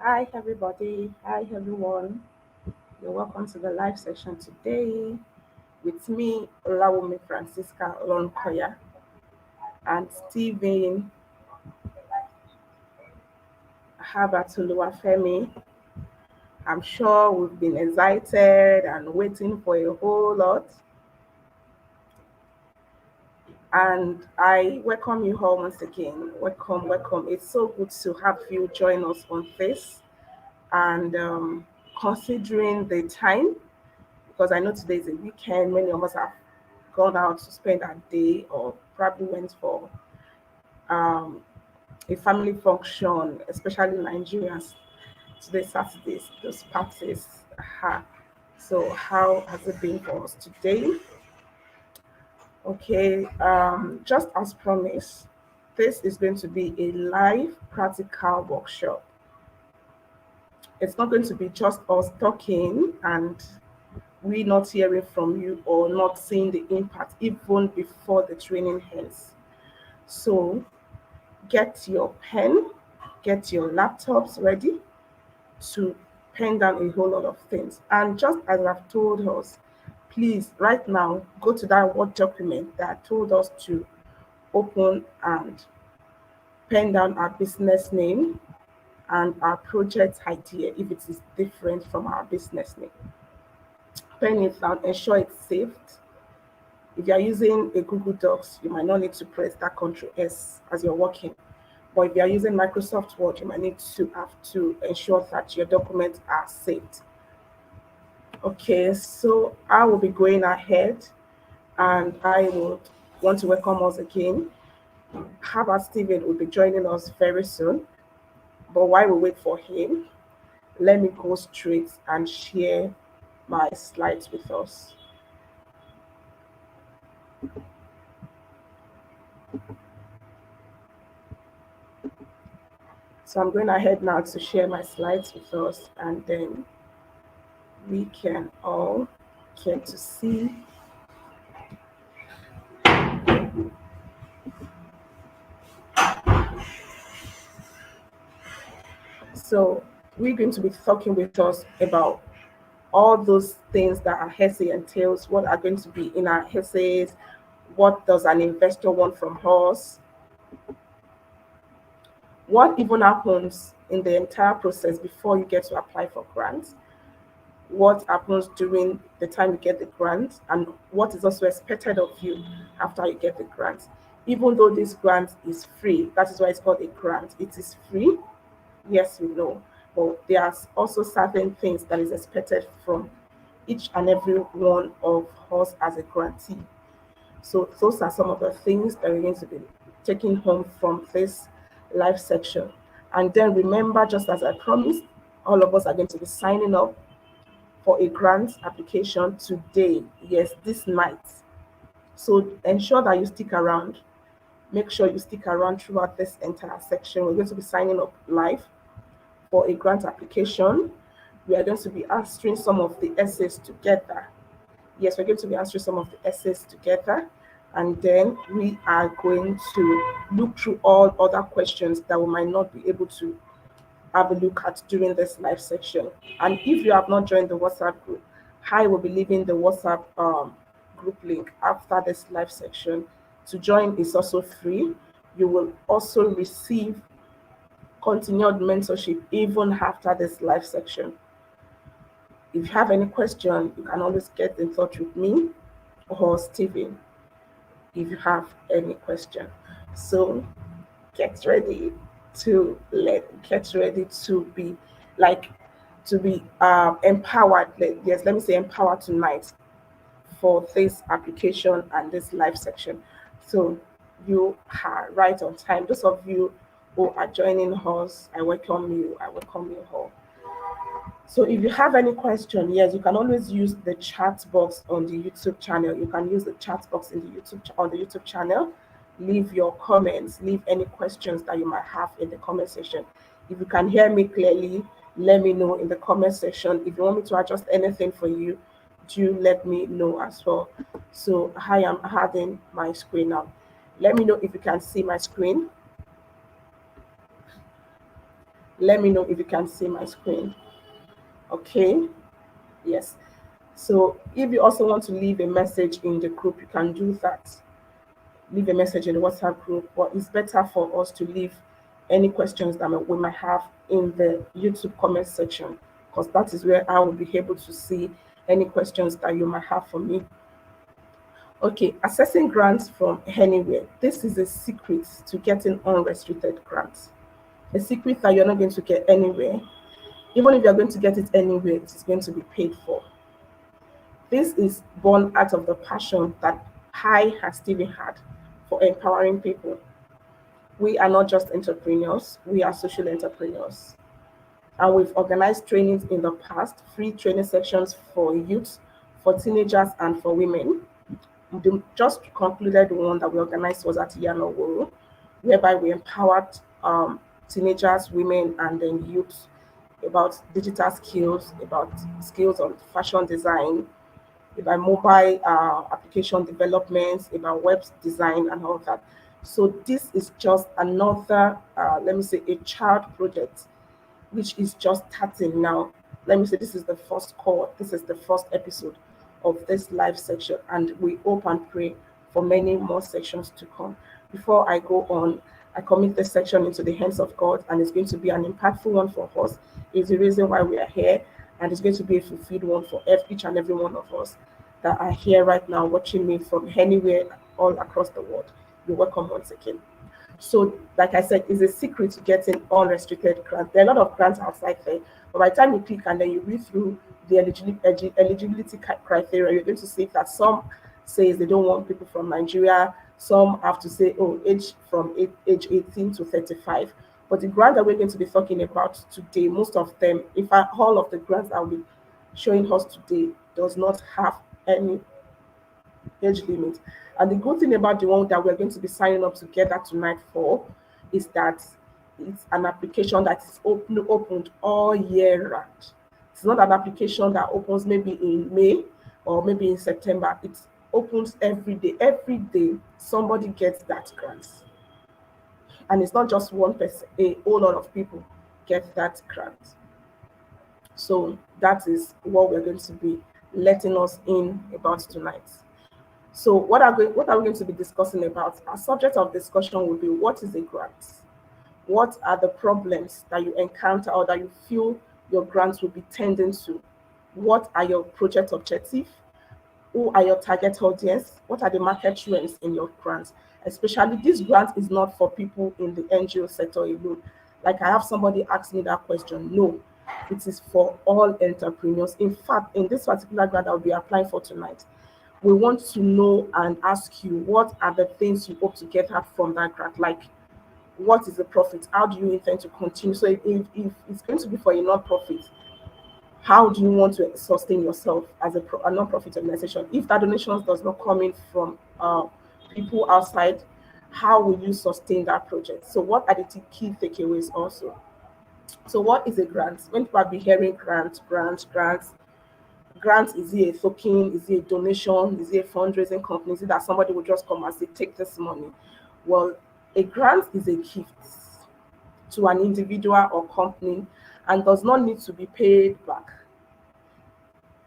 Hi, everybody. Hi, everyone. You're welcome to the live session today with me, Olawumi Francisca Olorunkoya, and Stephen HERBERT OLUWAFEMI. I'm sure we've been excited and waiting for a whole lot. And I welcome you all once again. Welcome, welcome. It's so good to have you join us on this. And considering the time, because I know today is a weekend. Many of us have gone out to spend a day or probably went for um, a family function, especially Nigerians. Today, Saturdays, those parties. Aha. So, how has it been for us today? Okay, just as promised, this is going to be a live practical workshop. It's not going to be just us talking and we not hearing from you or not seeing the impact even before the training ends. So get your pen, get your laptops ready to pen down a whole lot of things. And just as I've told us, please right now go to that Word document that I told us to open and pen down our business name and our project idea if it is different from our business name. Pen it down, ensure it's saved. If you are using a Google Docs, you might not need to press that Control S as you're working. But if you are using Microsoft Word, you might need to have to ensure that your documents are saved. Okay, so I will be going ahead and I would want to welcome us again. Herbert Stephen will be joining us very soon. But while we wait for him, let me go straight and share my slides with us. So I'm going ahead now to share my slides with us and then we can all get to see. So we're going to be talking with us about all those things that our essay entails, what are going to be in our essays, what does an investor want from us, what even happens in the entire process before you get to apply for grants, what happens during the time you get the grant, and what is also expected of you after you get the grant. Even though this grant is free, that is why it's called a grant. It is free, yes, we know, but there are also certain things that is expected from each and every one of us as a grantee. So those are some of the things that we're going to be taking home from this live section. And then remember, just as I promised, all of us are going to be signing up for a grant application today. Yes, this night. So ensure that you stick around. Make sure you stick around throughout this entire section. We're going to be signing up live for a grant application. We are going to be answering some of the essays together. Yes, we're going to be answering some of the essays together. And then we are going to look through all other questions that we might not be able to have a look at during this live section. And if you have not joined the WhatsApp group, I will be leaving the WhatsApp group link after this live section. To join is also free. You will also receive continued mentorship even after this live section. If you have any question, you can always get in touch with me or Steven if you have any question. So get ready get ready to be like to be empowered. Yes, let me say empowered tonight for this application and this live section. So you are right on time. Those of you who are joining us, I welcome you. I welcome you all. So if you have any question, yes, you can always use the chat box on the YouTube channel. You can use the chat box in the on the YouTube channel. Leave your comments, leave any questions that you might have in the comment section. If you can hear me clearly, let me know in the comment section. If you want me to adjust anything for you, do let me know as well. So I am having my screen now. Let me know if you can see my screen. Let me know if you can see my screen. Okay, yes. So if you also want to leave a message in the group, you can do that. Leave a message in the WhatsApp group, but it's better for us to leave any questions that we might have in the YouTube comment section, because that is where I will be able to see any questions that you might have for me. Okay, accessing grants from anywhere. This is a secret to getting unrestricted grants. A secret that you're not going to get anywhere. Even if you're going to get it anywhere, it is going to be paid for. This is born out of the passion that I and Stephen had for empowering people. We are not just entrepreneurs, we are social entrepreneurs. And we've organized trainings in the past, free training sections for youth, for teenagers, and for women. The just concluded one that we organized was at Yanoworo, whereby we empowered teenagers, women, and then youth about digital skills, about skills on fashion design, about mobile application development, about web design, and all that. So this is just another, let me say, a child project which is just starting now. Let me say this is the first call, this is the first episode of this live section, and we hope and pray for many more sections to come. Before I go on, I commit this section into the hands of God, and it's going to be an impactful one for us. It's the reason why we are here, and it's going to be a fulfilled one for each and every one of us that are here right now watching me from anywhere all across the world. You're welcome once again. So, like I said, it's a secret to getting unrestricted grants. There are a lot of grants outside there, but by the time you click and then you read through the eligibility criteria, you're going to see that some says they don't want people from Nigeria. Some have to say, oh, age from age 18 to 35. But the grant that we're going to be talking about today, most of them, in fact, all of the grants that we're showing us today, does not have any age limit. And the good thing about the one that we're going to be signing up together tonight for is that it's an application that is opened all year round. It's not an application that opens maybe in May or maybe in September. It opens every day. Every day, somebody gets that grant. And it's not just one person, a whole lot of people get that grant. So that is what we're going to be letting us in about tonight. So what are we going to be discussing about? Our subject of discussion will be what is a grant? What are the problems that you encounter or that you feel your grants will be tending to? What are your project objectives? Who are your target audience? What are the market trends in your grants? Especially this grant is not for people in the NGO sector alone. Like I have somebody ask me that question. No, it is for all entrepreneurs. In fact, in this particular grant I'll be applying for tonight, we want to know and ask you what are the things you hope to get out from that grant. Like, what is the profit? How do you intend to continue? So if it's going to be for a non-profit, how do you want to sustain yourself as a non-profit organization? If that donations does not come in from people outside, how will you sustain that project? So what are the key takeaways also? So what is a grant? When people are hearing grants, grant, is it a token, is it a donation, is it a fundraising company, is it that somebody will just come and say take this money? Well, a grant is a gift to an individual or company and does not need to be paid back.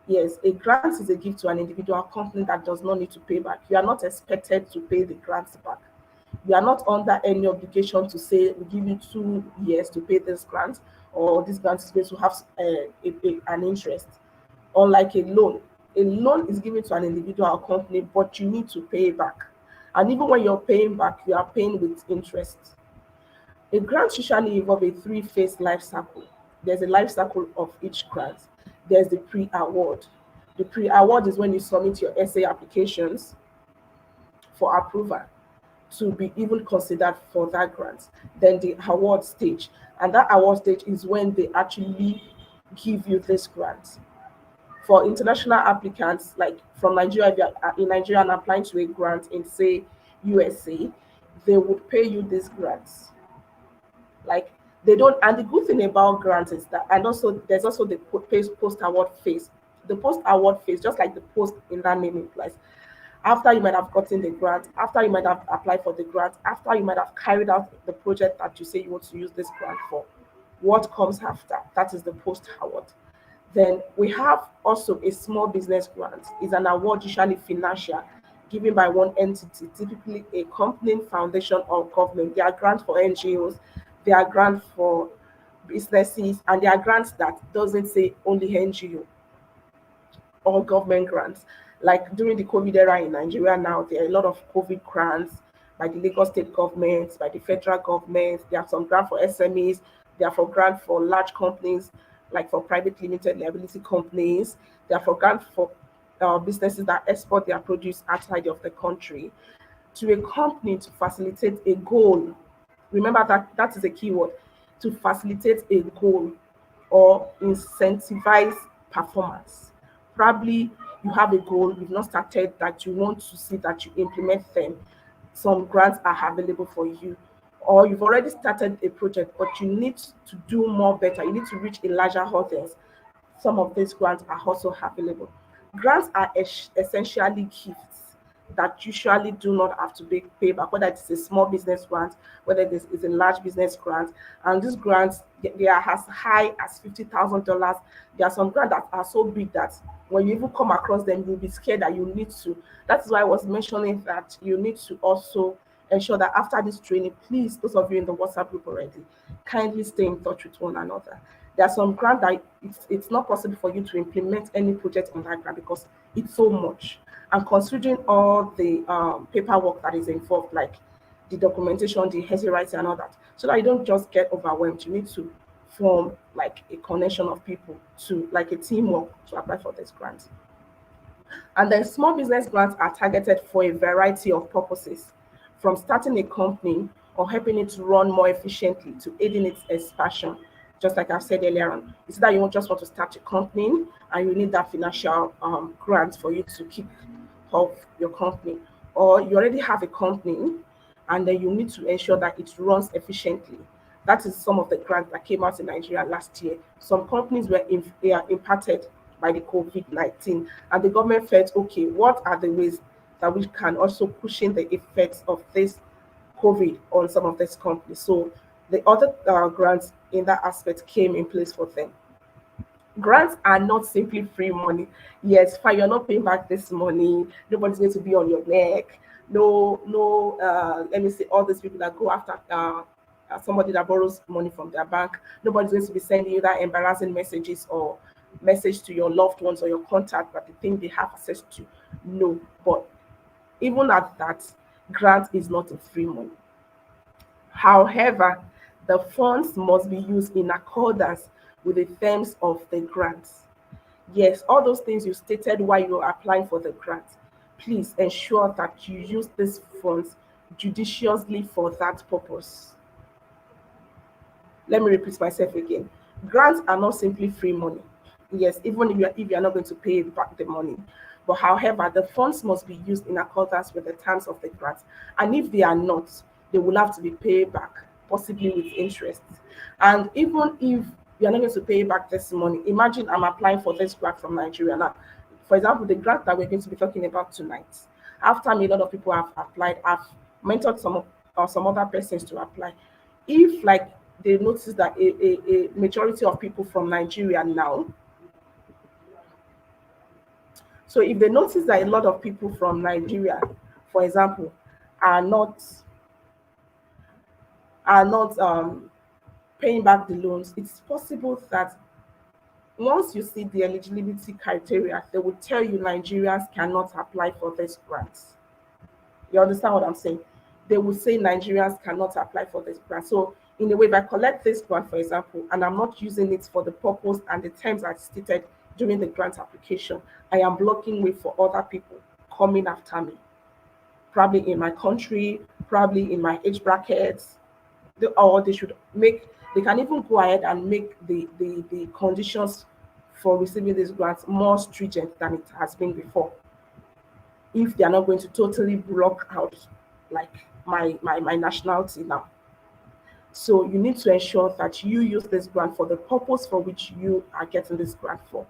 Yes, a grant is a gift to an individual company that does not need to pay back. You are not expected to pay the grants back. You are not under any obligation to say we give you 2 years to pay this grant, or this grant is going to have an interest. Unlike a loan is given to an individual or company, but you need to pay back. And even when you're paying back, you are paying with interest. A grant usually involves a three-phase life cycle. There's a life cycle of each grant. There's the pre-award. The pre-award is when you submit your essay applications for approval to be even considered for that grant. Then the award stage. And that award stage is when they actually give you this grant. For international applicants, like from Nigeria, if you are in Nigeria and applying to a grant in, say, USA, they would pay you these grants. Like they don't, and the good thing about grants is that, and also there's also the post award phase. The post award phase, just like the post in that name implies, after you might have gotten the grant, after you might have applied for the grant, after you might have carried out the project that you say you want to use this grant for, What comes after? That is the post-award. Then we have also a small business grant. Is an award usually financial, given by one entity, typically a company, foundation, or government. There are grants for NGOs, there are grants for businesses, and there are grants that doesn't say only NGO or government grants. Like during the COVID era in Nigeria now, there are a lot of COVID grants by the Lagos state government, by the federal government. There are some grants for SMEs, there are for grants for large companies, like for private limited liability companies. There are for grants for businesses that export their produce outside of the country. To a company to facilitate a goal, remember that that is a keyword, to facilitate a goal or incentivize performance. Probably you have a goal you've not started that you want to see that you implement them. Some grants are available for you, or you've already started a project but you need to do more better, you need to reach a larger audience. Some of these grants are also available. Grants are essentially gifts that usually do not have to be paid back, whether it's a small business grant, whether this is a large business grant. And these grants, they are as high as $50,000. There are some grants that are so big that when you even come across them, you'll be scared that you need to. That's why I was mentioning that you need to also ensure that after this training, please, those of you in the WhatsApp group already, kindly stay in touch with one another. There are some grants that it's not possible for you to implement any project on that grant because it's so much. And considering all the paperwork that is involved, like the documentation, the healthy writing, and all that, so that you don't just get overwhelmed, you need to form like a connection of people to like a teamwork to apply for this grant. And then small business grants are targeted for a variety of purposes, from starting a company or helping it to run more efficiently to aiding its expansion. Just like I said earlier on, it's that you won't just want to start a company and you need that financial grant for you to keep of your company, or you already have a company and then you need to ensure that it runs efficiently. That is some of the grants that came out in Nigeria last year. Some companies were they are impacted by the COVID-19, and the government felt, okay, what are the ways that we can also cushion the effects of this COVID on some of these companies? So the other grants in that aspect came in place for them. Grants are not simply free money. Yes, fine, you're not paying back this money. Nobody's going to be on your neck. No, no. Let me say, all these people that go after somebody that borrows money from their bank. Nobody's going to be sending you that embarrassing messages or message to your loved ones or your contact that they think they have access to. No, but even at that, grant is not a free money. However, the funds must be used in accordance with the terms of the grant. Yes, all those things you stated while you're applying for the grant, please ensure that you use these funds judiciously for that purpose. Let me repeat myself again. Grants are not simply free money. Yes, even if you are not going to pay back the money. But however, the funds must be used in accordance with the terms of the grant. And if they are not, they will have to be paid back, possibly with interest. And even if you are not going to pay back this money, imagine I'm applying for this grant from Nigeria now. For example, the grant that we're going to be talking about tonight. After a lot of people have applied, I've mentored some other persons to apply. If like they notice that a majority of people from Nigeria now, so if they notice that a lot of people from Nigeria, for example, are not paying back the loans, it's possible that once you see the eligibility criteria, they will tell you Nigerians cannot apply for this grant. You understand what I'm saying? They will say Nigerians cannot apply for this grant. So in a way, if I collect this grant, for example, and I'm not using it for the purpose and the terms I stated during the grant application, I am blocking way for other people coming after me, probably in my country, probably in my age brackets, or they can even go ahead and make the conditions for receiving these grants more stringent than it has been before, if they are not going to totally block out like my nationality now. So you need to ensure that you use this grant for the purpose for which you are getting this grant for.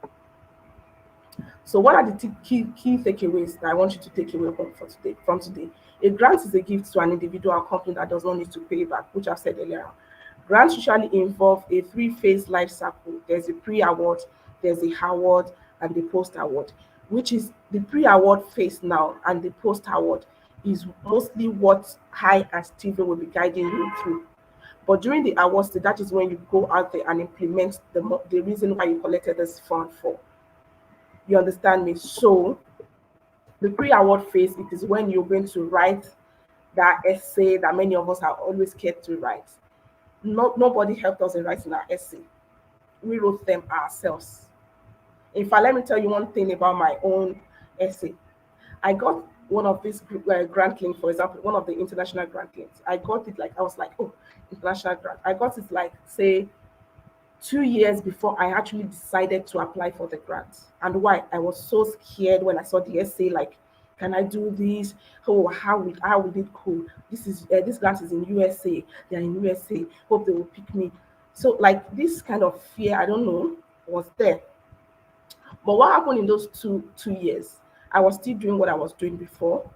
So what are the key takeaways that I want you to take away from today? A grant is a gift to an individual or company that does not need to pay back, which I've said earlier. Grants usually involve a three-phase life cycle. There's a pre-award, there's a award, and the post-award, which is the pre-award phase now, and the post-award is mostly what I and Stephen will be guiding you through. But during the awards, that is when you go out there and implement the reason why you collected this fund for. You understand me? So the pre-award phase, it is when you're going to write that essay that many of us are always scared to write. Nobody helped us in writing our essay. We wrote them ourselves. In fact, let me tell you one thing about my own essay. I got one of these grant links, for example, one of the international grant links. I got it like, I was like, oh, international grant. I got it like, say, 2 years before I actually decided to apply for the grant. And why? I was so scared when I saw the essay, like, can I do this? Oh, how would it go? This grant is in USA. They're in USA. Hope they will pick me. So like this kind of fear, I don't know, was there. But what happened in those two years? I was still doing what I was doing before.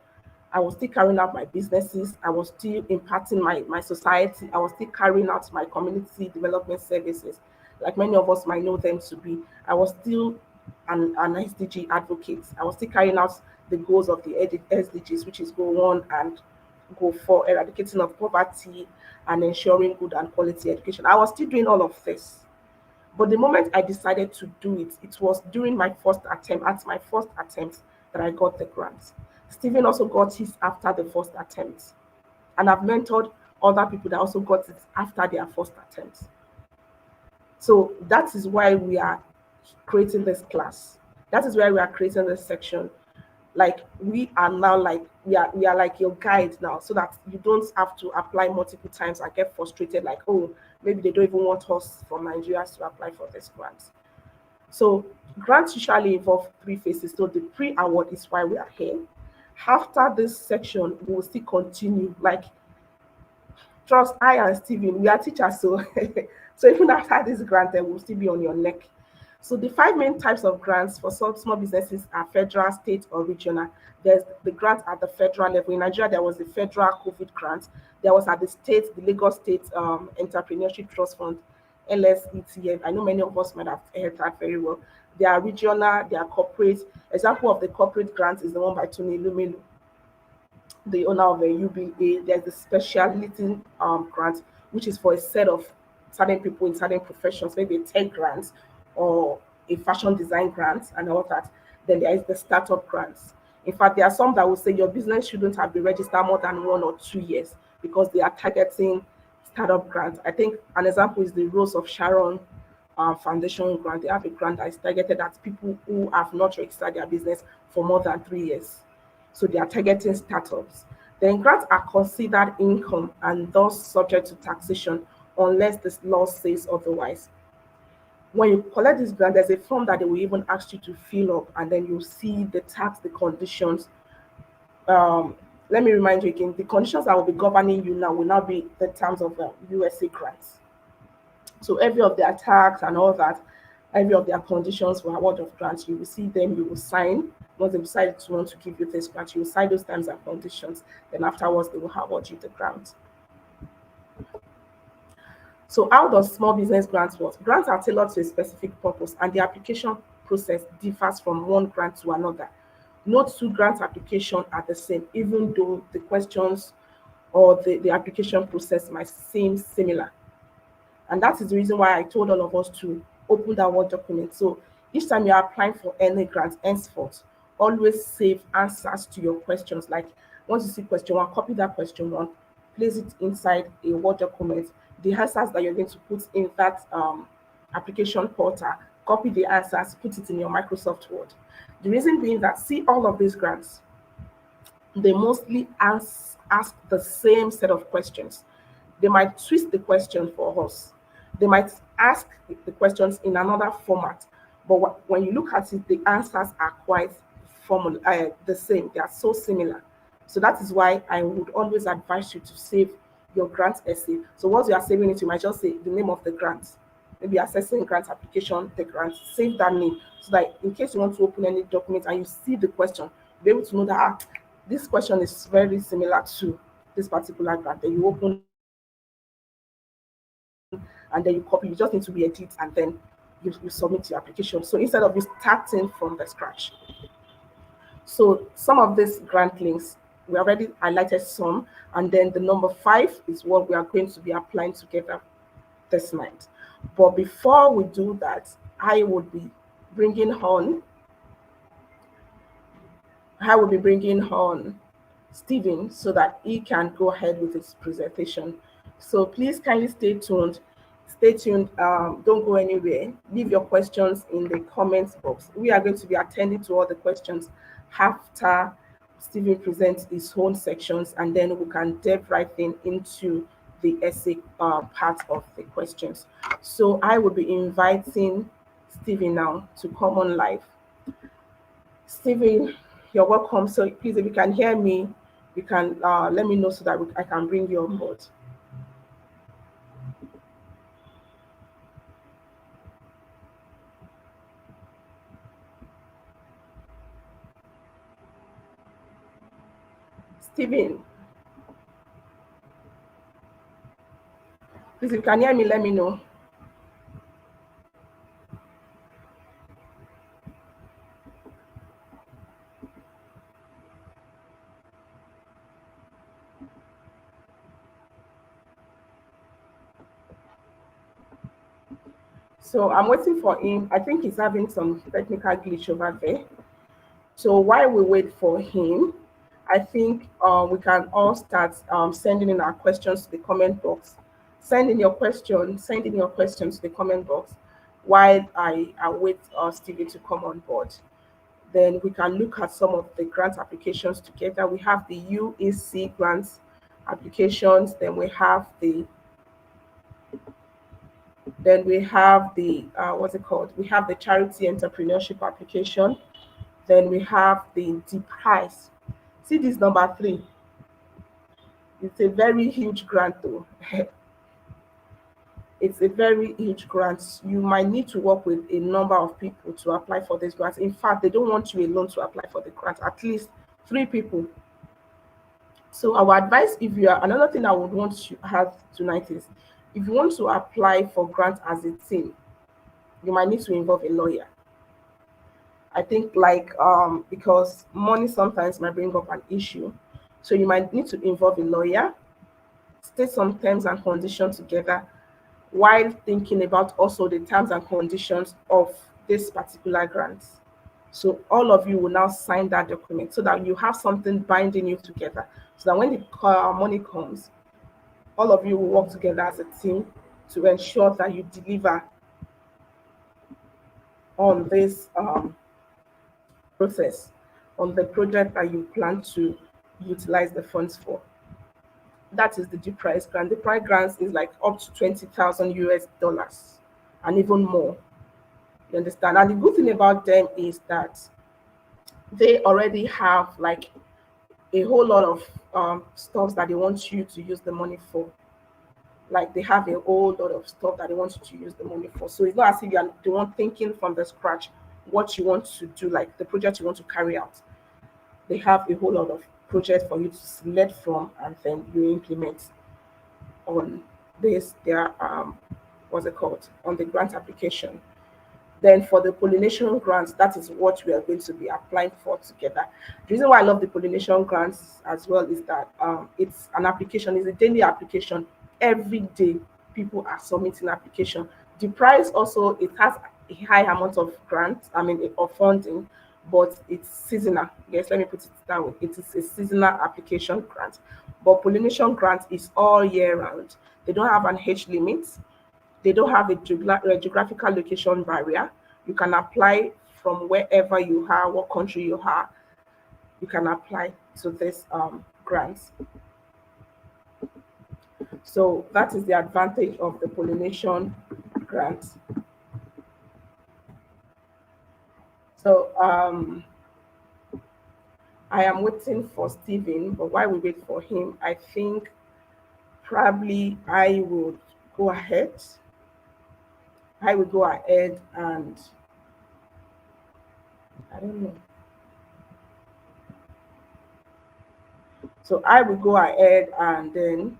I was still carrying out my businesses. I was still impacting my society. I was still carrying out my community development services, like many of us might know them to be. I was still an SDG advocate. I was still carrying out the goals of the SDGs, which is go on and go for eradicating of poverty and ensuring good and quality education. I was still doing all of this. But the moment I decided to do it, it was during my first attempt, at my first attempt, that I got the grant. Stephen also got his after the first attempt. And I've mentored other people that also got it after their first attempt. So that is why we are creating this class. That is why we are creating this section. Like we are now like we are like your guide now, so that you don't have to apply multiple times and get frustrated, like, oh, maybe they don't even want us from Nigeria to apply for this grant. So grants usually involve three phases. So the pre-award is why we are here. After this section, we will still continue. Like, trust I and Steven, we are teachers, so so even after this grant, they will still be on your neck. So the five main types of grants for some small businesses are federal, state, or regional. There's the grant at the federal level. In Nigeria, there was the federal COVID grant. There was at the state, the Lagos State Entrepreneurship Trust Fund, LSETF. I know many of us might have heard that very well. They are regional, they are corporate. Example of the corporate grant is the one by Tony Lumelu, the owner of the UBA. There's the specialty grant, which is for a set of certain people in certain professions, maybe a tech grant or a fashion design grant and all that. Then there is the startup grants. In fact, there are some that will say your business shouldn't have been registered more than 1 or 2 years because they are targeting startup grants. I think an example is the Rose of Sharon Foundation grant. They have a grant that is targeted at people who have not registered their business for more than 3 years. So they are targeting startups. Then grants are considered income and thus subject to taxation unless the law says otherwise. When you collect this grant, there's a form that they will even ask you to fill up, and then you see the tax, the conditions. Let me remind you again, the conditions that will be governing you now will now be the terms of the USA grants. So every of their tax and all that, every of their conditions for award of grants, you will see them, you will sign. Once they decide to want to give you this grant, you will sign those terms and conditions. Then afterwards, they will award you the grant. So how does small business grants work? Grants are tailored to a specific purpose, and the application process differs from one grant to another. No two grant applications are the same, even though the questions or the application process might seem similar. And that is the reason why I told all of us to open that Word document. So each time you are applying for any grant, henceforth, always save answers to your questions. Like once you see question one, copy that question one, place it inside a Word document. The answers that you're going to put in that application portal, copy the answers, put it in your Microsoft Word. The reason being that, see, all of these grants, they mostly ask the same set of questions. They might twist the question for us. They might ask the questions in another format. But when you look at it, the answers are quite the same. They are so similar. So that is why I would always advise you to save your grant essay. So once you are saving it, you might just say the name of the grant. Maybe assessing grant application, the grant, save that name so that in case you want to open any document and you see the question, you'll be able to know that this question is very similar to this particular grant. Then you open and then you copy. You just need to re-edit and then you submit your application. So instead of you starting from the scratch. So some of these grant links, we already highlighted some, and then the number 5 is what we are going to be applying together this night. But before we do that, I would be bringing on, I will be bringing on Stephen so that he can go ahead with his presentation. So please kindly stay tuned. Stay tuned. Don't go anywhere. Leave your questions in the comments box. We are going to be attending to all the questions after Stephen presents his own sections, and then we can dive right into the essay part of the questions. So I will be inviting Stephen now to come on live. Stephen, you're welcome. So please, if you can hear me, you can let me know so that I can bring you on board. Stephen, please, if you can hear me, let me know. So I'm waiting for him. I think he's having some technical glitch over there. So while we wait for him, I think we can all start sending in our questions to the comment box. Send in your questions to the comment box while I await Stevie to come on board. Then we can look at some of the grant applications together. We have the UEC grants applications, then we have the what's it called? We have the charity entrepreneurship application. Then we have the price. See this number 3. It's a very huge grant though. It's a very huge grant. You might need to work with a number of people to apply for this grant. In fact, they don't want you alone to apply for the grant, at least 3 people. So our advice, if you are another thing I would want to have tonight is, if you want to apply for grant as a team, you might need to involve a lawyer. I think because money sometimes might bring up an issue. So you might need to involve a lawyer, state some terms and conditions together, while thinking about also the terms and conditions of this particular grant. So all of you will now sign that document so that you have something binding you together. So that when the money comes, all of you will work together as a team to ensure that you deliver on this process, on the project that you plan to utilize the funds for. That is the G price grant. The price grants is like up to 20,000 US dollars and even more. You understand? And the good thing about them is that they already have like a whole lot of stuff that they want you to use the money for. Like they have a whole lot of stuff that they want you to use the money for. So it's not as if you're the one thinking from the scratch what you want to do, like the project you want to carry out. They have a whole lot of projects for you to select from, and then you implement on this their what's it called, on the grant application. Then for the pollination grants, that is what we are going to be applying for together. The reason why I love the pollination grants as well is that it's an application, it's a daily application. Every day people are submitting application. The price also, it has a high amount of grants, of funding, but it's seasonal. Yes, let me put it that way. It is a seasonal application grant. But pollination grant is all year round. They don't have an age limit. They don't have a geographical location barrier. You can apply from wherever you are, what country you are. You can apply to this grants. So that is the advantage of the pollination grant. So I am waiting for Stephen, but while we wait for him, I think probably I would go ahead. I will go ahead and I don't know. So I will go ahead and then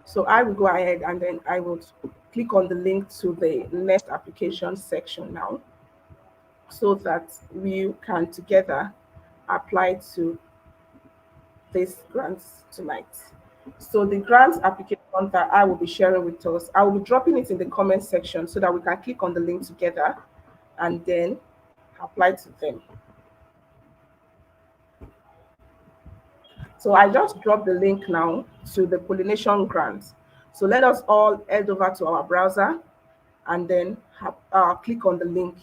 So I will go ahead and then I would click on the link to the next application section now, so that we can together apply to these grants tonight. So the grant application that I will be sharing with us, I will be dropping it in the comment section so that we can click on the link together and then apply to them. So I just dropped the link now to the pollination grant. So let us all head over to our browser and then click on the link.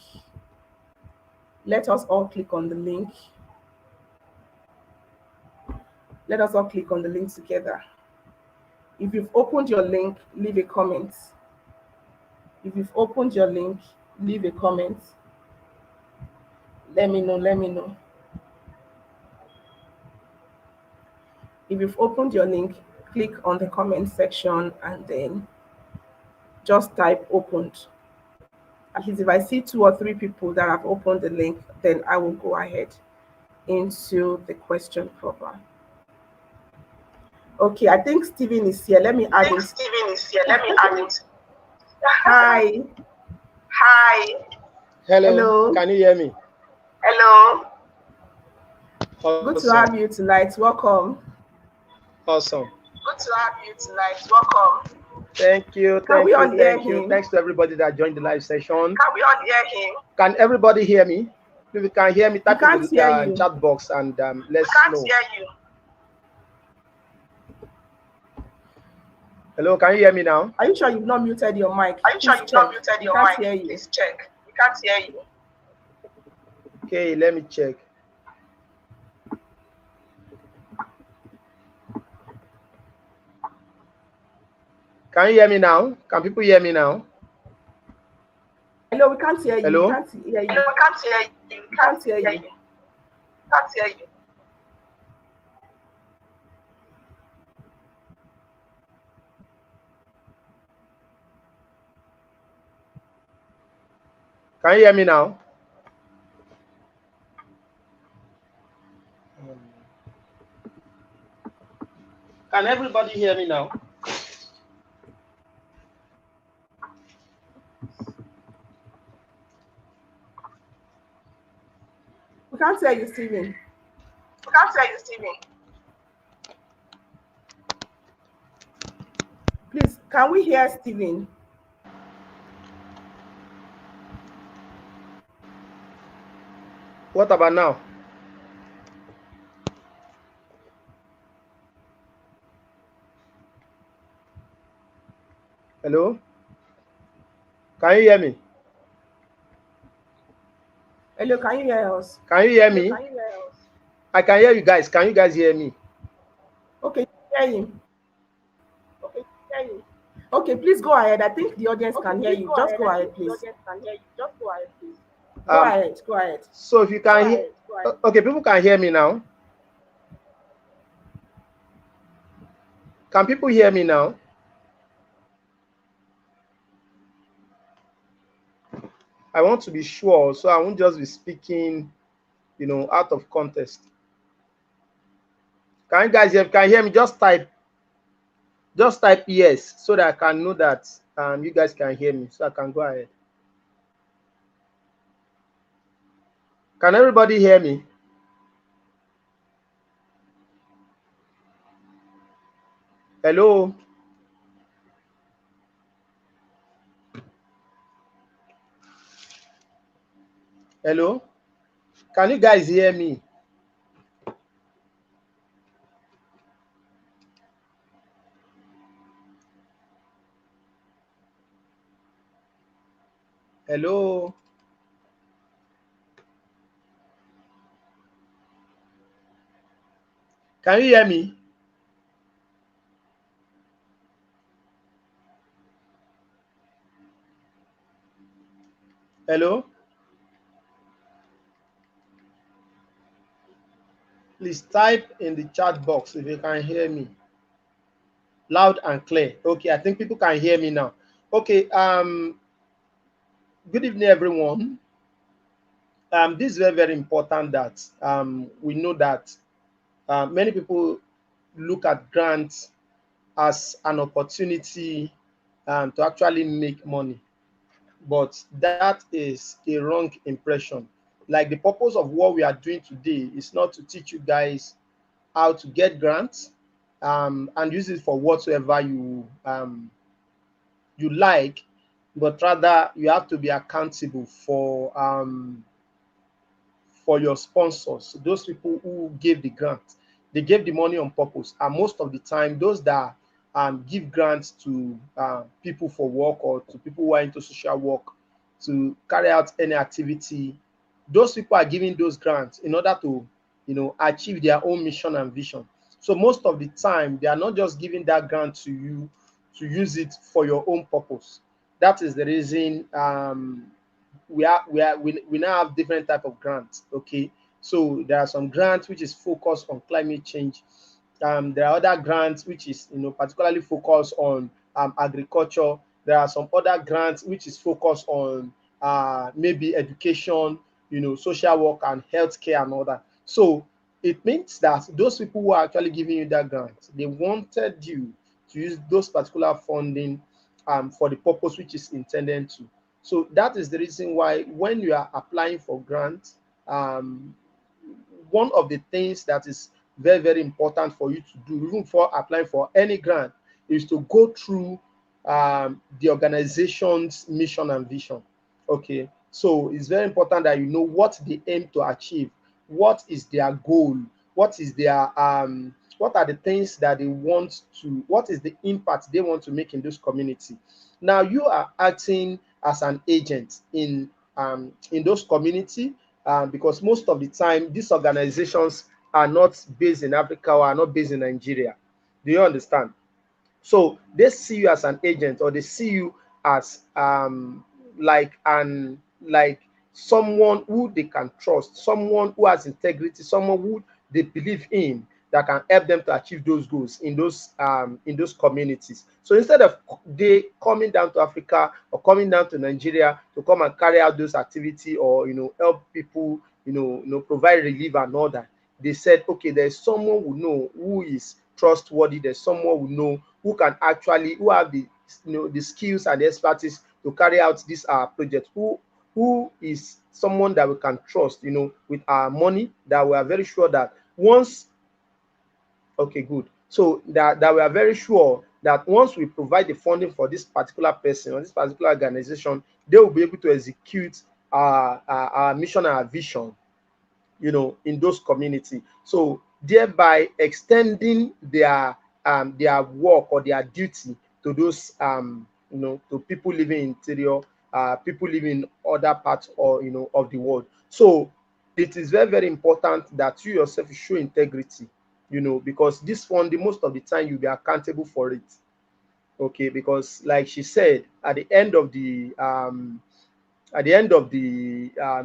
Let us all click on the link. Let us all click on the link together. If you've opened your link, leave a comment. If you've opened your link, leave a comment. Let me know, let me know. If you've opened your link, click on the comment section and then just type opened. At least if I see 2 or 3 people that have opened the link, then I will go ahead into the question proper. Okay, I think Stephen is here. Let me add him. Stephen is here. Let me add him. Hi. Hi. Hello. Hello. Can you hear me? Hello. Awesome. Good to have you tonight. Welcome. Awesome. Good to have you tonight. Welcome. Thank you. Can we all hear Thank you. him? Thanks to everybody that joined the live session. Can we all hear him? Can everybody hear me? If you can hear me, type in the you. chat box and let's can't know. Hear you. Hello, can you hear me now? Are you sure you've not muted your mic? Are you sure you've not muted your mic? Hear you. Please check. We can't hear you. Okay, let me check. Can you hear me now? Can people hear me now? Hello, we can't hear you. Hello? We can't hear you. Hello, we can't hear you. We can't hear you. Can't hear you. Can you hear me now? Can everybody hear me now? We can't hear you, Stephen. We can't hear you, Stephen. Please, can we hear Stephen? What about now? Hello? Can you hear me? Hello, can you hear us? Can you hear me? Can you hear us? I can hear you guys. Can you guys hear me? Okay, hear him. Okay, hear you. Okay, please go ahead. I think the audience can hear you. Just go ahead, please. The audience can hear you. Just go ahead, please. Go ahead, go ahead. So if you can hear, okay, people can hear me now. Can people hear me now? I want to be sure, so I won't just be speaking, you know, out of context. Can you guys hear? Can you hear me? Just type yes, so that I can know that you guys can hear me, so I can go ahead. Can everybody hear me? Hello? Hello? Can you guys hear me? Hello? Can you hear me? Hello? Please type in the chat box if you can hear me. Loud and clear. Okay, I think people can hear me now. Okay, good evening, everyone. This is very, very important that we know that many people look at grants as an opportunity to actually make money. But that is a wrong impression. Like, the purpose of what we are doing today is not to teach you guys how to get grants and use it for whatsoever you like, but rather you have to be accountable for your sponsors, those people who gave the grant. They gave the money on purpose, and most of the time, those that give grants to people for work or to people who are into social work to carry out any activity, those people are giving those grants in order to, achieve their own mission and vision. So most of the time, they are not just giving that grant to you to use it for your own purpose. That is the reason we now have different type of grants. Okay, so there are some grants which is focused on climate change. There are other grants which is, particularly focused on agriculture. There are some other grants which is focused on maybe education, social work and healthcare and all that. So it means that those people who are actually giving you that grant, they wanted you to use those particular funding for the purpose which is intended to. So that is the reason why when you are applying for grants, one of the things that is very, very important for you to do, even for applying for any grant, is to go through the organization's mission and vision. Okay, so it's very important that you know what they aim to achieve, what is their goal, what is their what are the things that they want to, what is the impact they want to make in this community. Now you are acting as an agent in those community, because most of the time these organizations are not based in Africa or are not based in Nigeria. Do you understand? So they see you as an agent, or they see you as like someone who they can trust, someone who has integrity, someone who they believe in, that can help them to achieve those goals in those communities. So instead of they coming down to Africa or coming down to Nigeria to come and carry out those activity, or help people, provide relief and all that, they said, okay, there's someone who know, who is trustworthy, there's someone who know, who can actually, who have the, the skills and the expertise to carry out this project, who is someone that we can trust, with our money, that we are very sure that once, okay, good. So that we are very sure that once we provide the funding for this particular person or this particular organization, they will be able to execute our mission and our vision, in those community. So thereby extending their work or their duty to those to people living in interior, people living in other parts, or of the world. So it is very, very important that you yourself show integrity, because this funding, most of the time you'll be accountable for it. Okay, because like she said, at the end of the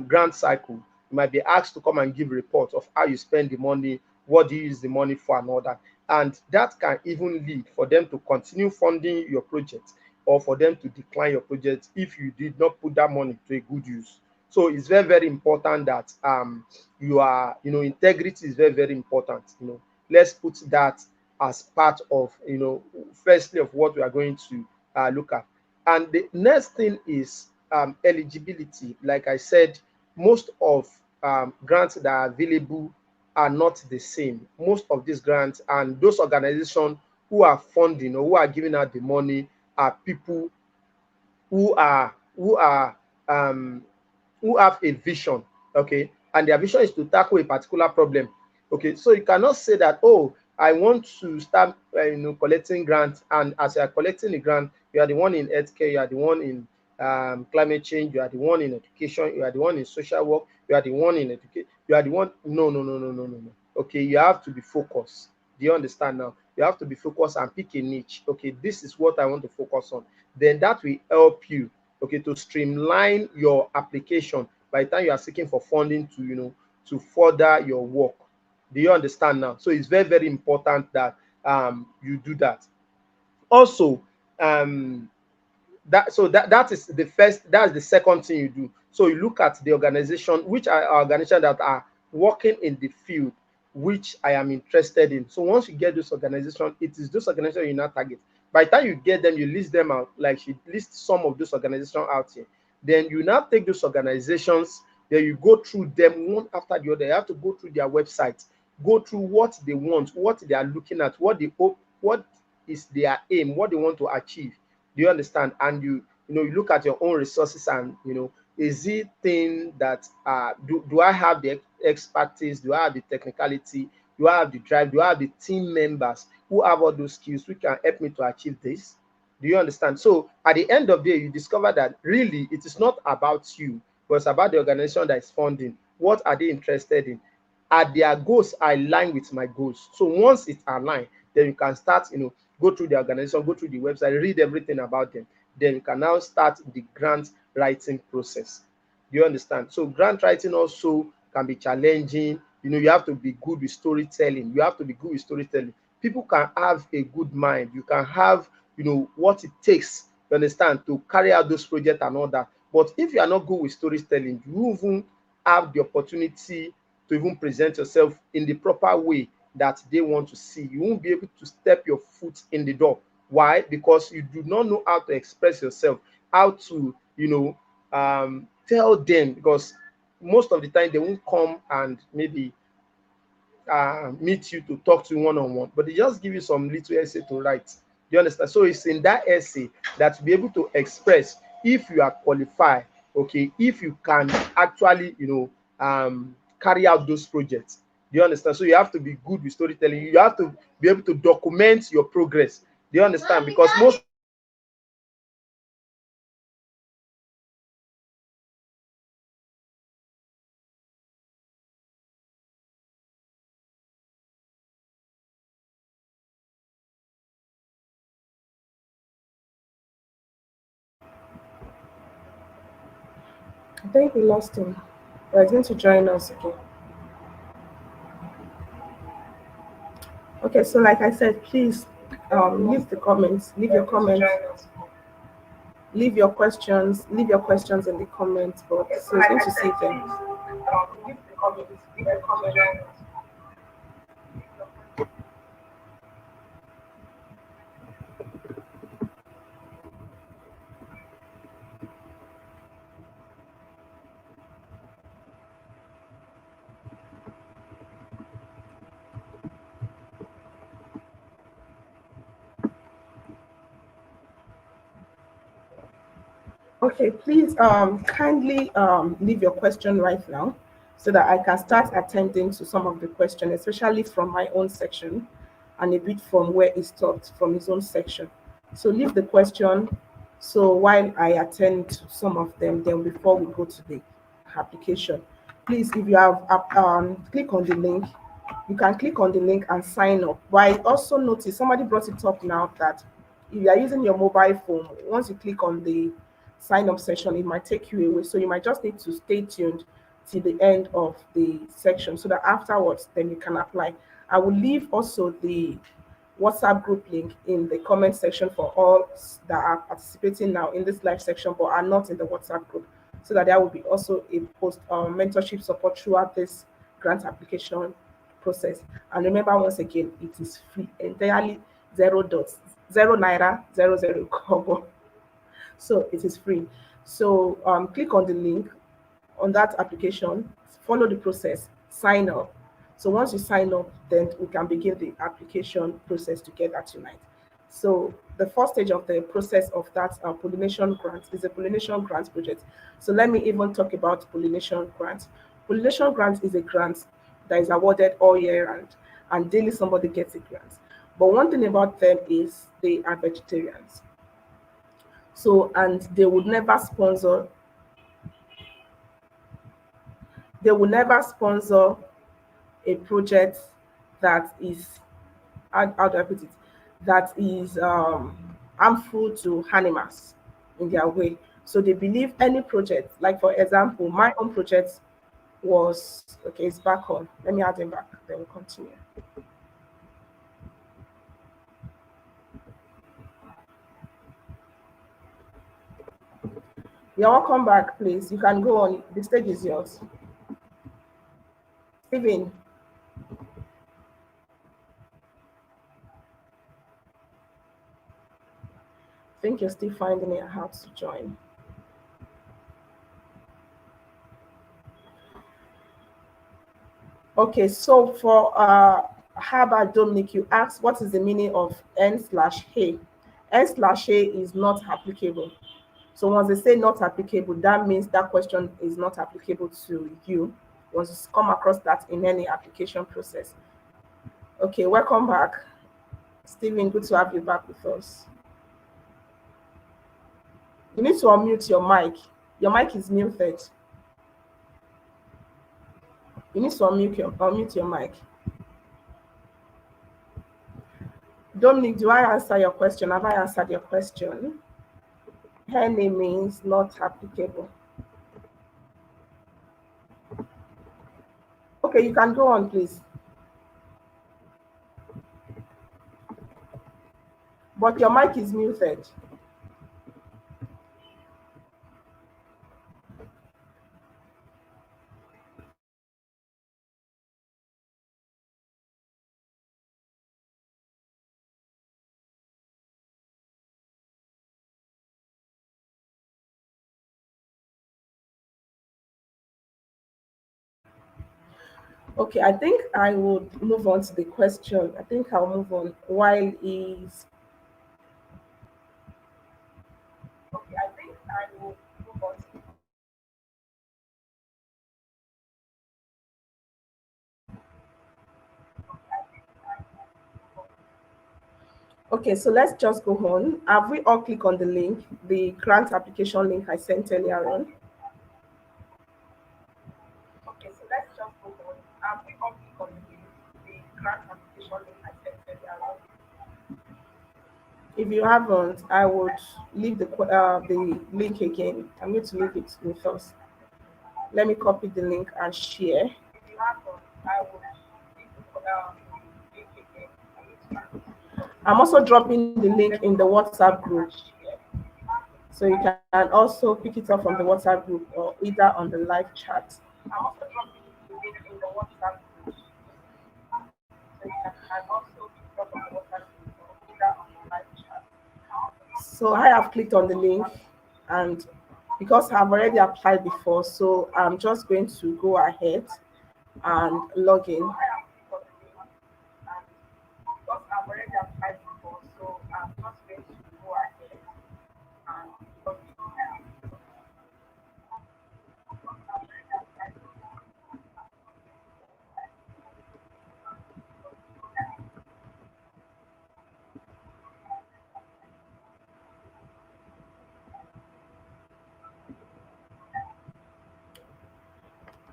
grant cycle, you might be asked to come and give reports of how you spend the money, what do you use the money for, and all that. And that can even lead for them to continue funding your project, or for them to decline your project if you did not put that money to a good use. So it's very, very important that you are, integrity is very, very important. Let's put that as part of, firstly, of what we are going to look at. And the next thing is eligibility. Like I said, most of grants that are available are not the same. Most of these grants and those organizations who are funding or who are giving out the money are people um, who have a vision, okay, and their vision is to tackle a particular problem. Okay, so you cannot say that, oh, I want to start collecting grants, and as you are collecting the grant, you are the one in healthcare, you are the one in climate change, you are the one in education, you are the one in social work, you are the one in education, you are the one. No, no, no, no, no, no, no. Okay, you have to be focused. Do you understand now? You have to be focused and pick a niche. Okay, this is what I want to focus on. Then that will help you, okay, to streamline your application by the time you are seeking for funding to, to further your work. Do you understand now? So it's very, very important that you do that. Also, that is the first, that's the second thing you do. So you look at the organization, which are organizations that are working in the field, which I am interested in. So once you get those organizations, it is those organizations you now target. By the time you get them, you list them out, like she lists some of those organizations out here. Then you now take those organizations, then you go through them one after the other. You have to go through their website, go through what they want, what they are looking at, what they hope, what is their aim, what they want to achieve. Do you understand? And you look at your own resources, and is it thing that do I have the expertise? Do I have the technicality? Do I have the drive? Do I have the team members who have all those skills who can help me to achieve this? Do you understand? So at the end of the day, you discover that really it is not about you, but it's about the organization that is funding. What are they interested in? Are their goals align with my goals? So once it's aligned, then you can start, go through the organization, go through the website, read everything about them. Then you can now start the grant writing process. Do you understand? So grant writing also can be challenging. You have to be good with storytelling. You have to be good with storytelling. People can have a good mind. You can have, what it takes, you understand, to carry out those projects and all that. But if you are not good with storytelling, you even have the opportunity to even present yourself in the proper way that they want to see. You won't be able to step your foot in the door. Why? Because you do not know how to express yourself, how to, tell them, because most of the time they won't come and maybe meet you to talk to you one-on-one, but they just give you some little essay to write. Do you understand? So it's in that essay that you'll be able to express if you are qualified, okay, if you can actually, carry out those projects. Do you understand? So you have to be good with storytelling. You have to be able to document your progress. Do you understand? Because most I think we lost him. But he's going to join us again. Okay, so like I said, please leave the comments, leave your comments, leave your questions in the comments box. So it's going to see them. Leave the comments, leave the comments. Okay, please kindly leave your question right now so that I can start attending to some of the questions, especially from my own section and a bit from where he stopped from his own section. So leave the question so while I attend to some of them, then before we go to the application. Please, if you have click on the link, you can click on the link and sign up. But I also noticed somebody brought it up now that if you are using your mobile phone, once you click on the sign up section, it might take you away. So you might just need to stay tuned till the end of the section so that afterwards then you can apply. I will leave also the WhatsApp group link in the comment section for all that are participating now in this live section but are not in the WhatsApp group, so that there will be also a post mentorship support throughout this grant application process. And remember, once again, it is free, entirely zero naira, zero kobo. So it is free. So click on the link on that application, follow the process, sign up. So once you sign up, then we can begin the application process together tonight. So the first stage of the process of that pollination grant is a pollination grant project. So let me even talk about pollination grant. Pollination grant is a grant that is awarded all year round, and daily somebody gets a grant. But one thing about them is they are vegetarians. So, and they will never sponsor a project that is, how do I put it, that is harmful to animals in their way. So they believe any project, like for example, my own project was, okay, it's back on. Let me add him back, then we'll continue. You're welcome back, please. You can go on. The stage is yours. Steven. think you're still finding it hard to join. Okay, so for Herbert Dominic, you asked what is the meaning of n/a. N/a is not applicable. So once they say not applicable, that means that question is not applicable to you. Once you come across that in any application process. Okay, welcome back. Stephen, good to have you back with us. You need to unmute your mic. Your mic is muted. You need to unmute your mic. Dominic, do I answer your question? Have I answered your question? Her name means not applicable. Okay, you can go on, please. But your mic is muted. Okay, I think I would move on to the question. I think I'll move on while he's. Okay, I think I will move on to the. Okay, so let's just go on. Have we all clicked on the link, the grant application link I sent earlier on? Okay, so let's just go on. Have we all clicked on the grant application link I sent earlier on? If you haven't, I would leave the link again. I'm going to leave it with us. Let me copy the link and share. If you haven't, I would leave the link again. I'm also dropping the link in the WhatsApp group. So you can also pick it up from the WhatsApp group or either on the live chat. I'm also dropping the link in the WhatsApp group. So you can also pick it up on the WhatsApp group or either on the live chat. So I have clicked on the link, and because I've already applied before, so I'm just going to go ahead and log in. Because I've already applied before, so I'm just going to go ahead and log in.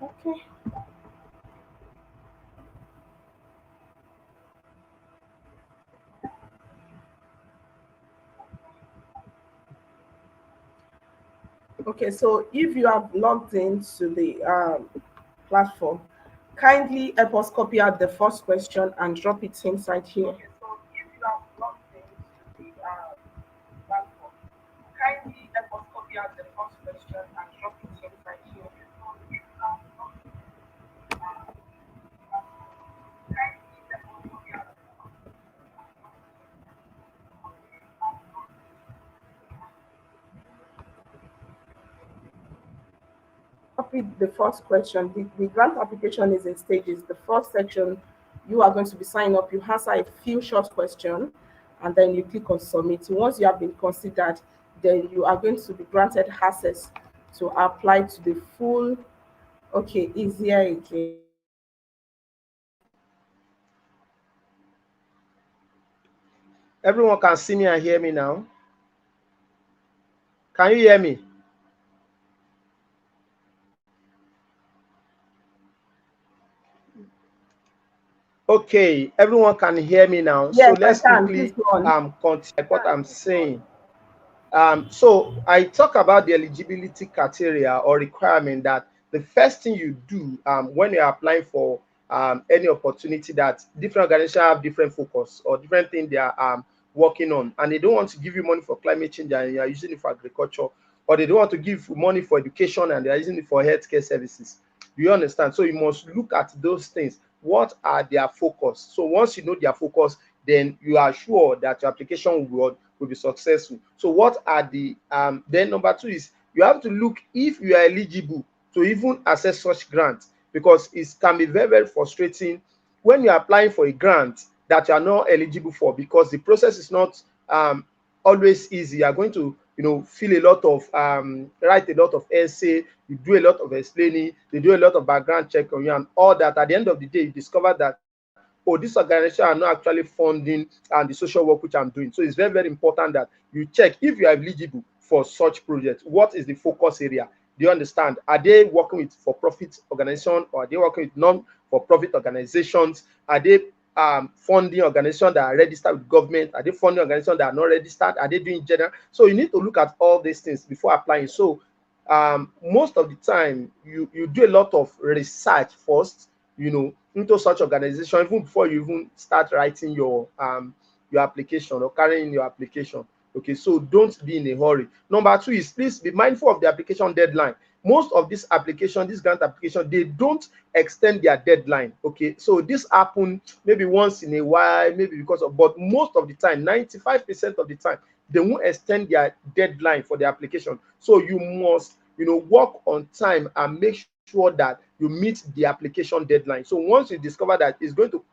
Okay. Okay, so if you have logged into the platform, kindly help us copy out the first question and drop it inside here. Okay, so if you have logged into the platform, kindly help us copy out the first question and drop it inside here. Copy the first question. The grant application is in stages. The first section, you are going to be signing up. You answer a few short questions, and then you click on submit. Once you have been considered, then you are going to be granted access to apply to the full. Okay, easier again. Everyone can see me and hear me now. Can you hear me? Okay, everyone can hear me now. Yes, so let's quickly continue what I'm saying. So I talk about the eligibility criteria or requirement that the first thing you do when you're applying for any opportunity, that different organizations have different focus or different things they are working on, and they don't want to give you money for climate change and you are using it for agriculture, or they don't want to give money for education and they are using it for healthcare services. Do you understand? So you must look at those things. What are their focus? So once you know their focus, then you are sure that your application will be successful. So what are the then number two is you have to look if you are eligible to even access such grants, because it can be very, very frustrating when you are applying for a grant that you are not eligible for, because the process is not always easy. You are going to fill a lot of write a lot of essay, you do a lot of explaining, they do a lot of background check on you and all that. At the end of the day, you discover that, oh, this organization are not actually funding and the social work which I'm doing. So it's very, very important that you check if you are eligible for such projects. What is the focus area? Do you understand? Are they working with for-profit organization, or are they working with non-for-profit organizations? Are they funding organizations that are registered with government? Are they funding organizations that are not registered? Are they doing general? So you need to look at all these things before applying. So most of the time you do a lot of research first, into such organization, even before you even start writing your application or carrying your application. Okay, so don't be in a hurry. Number two is please be mindful of the application deadline. Most of this grant application, they don't extend their deadline. Okay, so this happen maybe once in a while, maybe because of, but most of the time, 95% of the time, they won't extend their deadline for the application. So you must, work on time and make sure that you meet the application deadline. So once you discover that it's going to,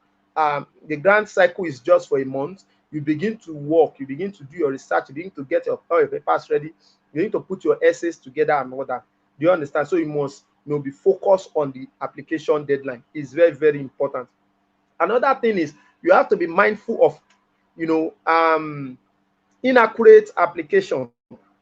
the grant cycle is just for a month, you begin to work, you begin to do your research, you begin to get all your papers ready, you need to put your essays together and all that. Do you understand? So you must be focused on the application deadline. It's very, very important. Another thing is you have to be mindful of inaccurate application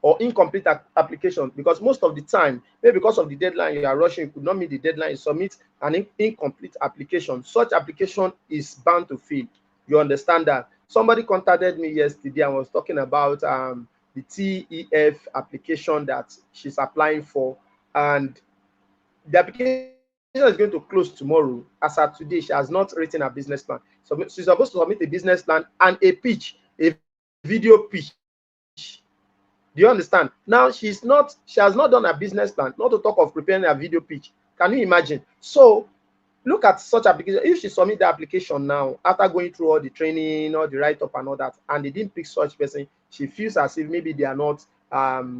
or incomplete application, because most of the time, maybe because of the deadline you are rushing, you could not meet the deadline, you submit an incomplete application. Such application is bound to fail. You understand that? Somebody contacted me yesterday and was talking about the TEF application that she's applying for, and the application is going to close tomorrow. As of today, she has not written a business plan. So she's supposed to submit a business plan and a pitch, a video pitch. Do you understand? Now she has not done a business plan, not to talk of preparing a video pitch. Can you imagine? So look at such application. If she submit the application now, after going through all the training, all the write-up and all that, and they didn't pick such person, she feels as if maybe they are not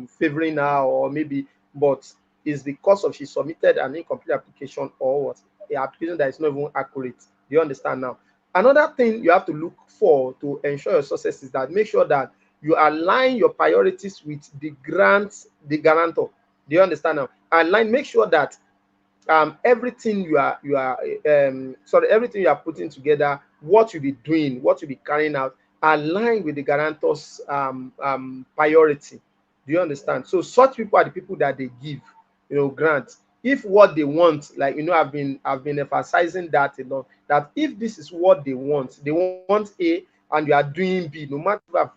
favoring her, or maybe, but it's because of she submitted an incomplete application, or what, the application that is not even accurate. Do you understand now? Another thing you have to look for to ensure your success is that make sure that you align your priorities with the guarantor. Do you understand now? Make sure that everything you are everything you are putting together, what you'll be doing, what you'll be carrying out, align with the guarantor's priority. Do you understand? So such people are the people that they give grants. If what they want, like I've been emphasizing that a lot, that if this is what they want A and you are doing B, no matter how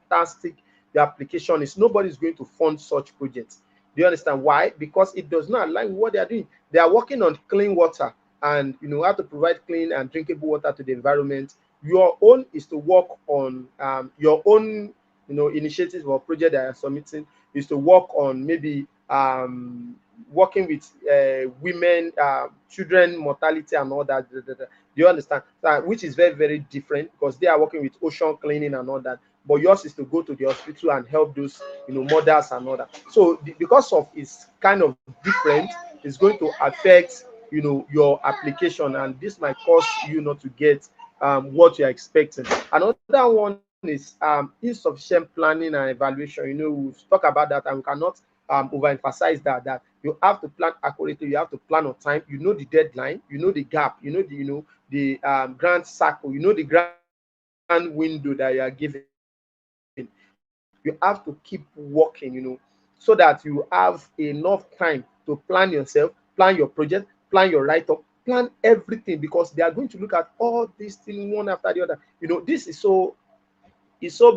fantastic the application is, nobody is going to fund such projects. Do you understand why? Because it does not align with what they are doing. They are working on clean water and how to provide clean and drinkable water to the environment. Your own is to work on your own initiatives or project that you are submitting is to work on maybe working with women, children mortality and all that. Do you understand? Which is very, very different, because they are working with ocean cleaning and all that. But yours is to go to the hospital and help those mothers and all that. So because of it's kind of different, it's going to affect your application, and this might cause you not to get what you're expecting. Another one is insufficient planning and evaluation. We've talked about that, and we cannot overemphasize that you have to plan accurately, you have to plan on time, the deadline, the gap, the grant cycle, the grant window that you are given. You have to keep working, so that you have enough time to plan yourself, plan your project, plan your write-up, plan everything, because they are going to look at all these things one after the other. This is so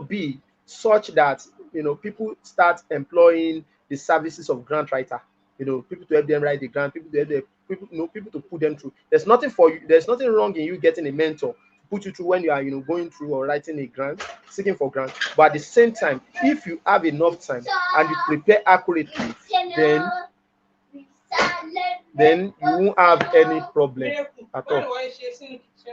big, such that people start employing the services of grant writer. People to help them write the grant, people to put them through. There's nothing wrong in you getting a mentor to put you through when you are going through or writing a grant, seeking for grant. But at the same time, if you have enough time and you prepare accurately, then then you won't have any problem at all.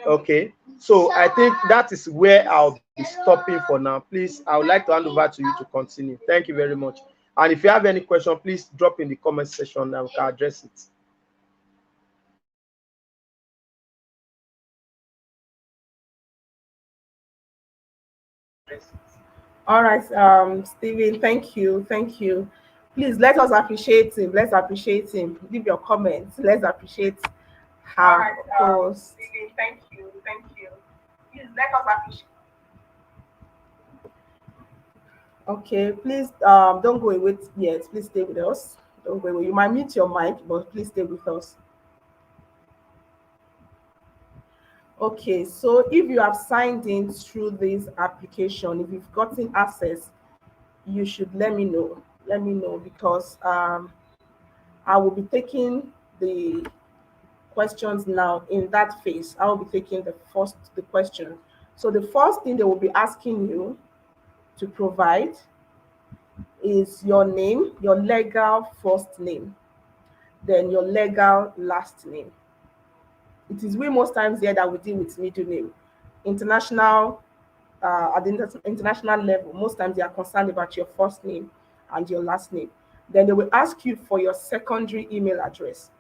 Okay, so I think that is where I'll be stopping for now. Please, I would like to hand over to you to continue. Thank you very much. And if you have any question, please drop in the comment section and we can address it. All right, Stephen, thank you, thank you. Please let us appreciate him. Let's appreciate him. Leave your comments. Let's appreciate All her right, post. Stephen, thank you, thank you. Please let us appreciate. Okay, please don't go away yet. Please stay with us. Don't go away. You might mute your mic, but please stay with us. Okay, so if you have signed in through this application, if you've gotten access, you should let me know. Let me know because I will be taking the questions now in that phase. I will be taking the question. So the first thing they will be asking you to provide is your name, your legal first name, then your legal last name. It is we most times here that we deal with middle name. International at the international level, most times they are concerned about your first name and your last name. Then they will ask you for your secondary email address.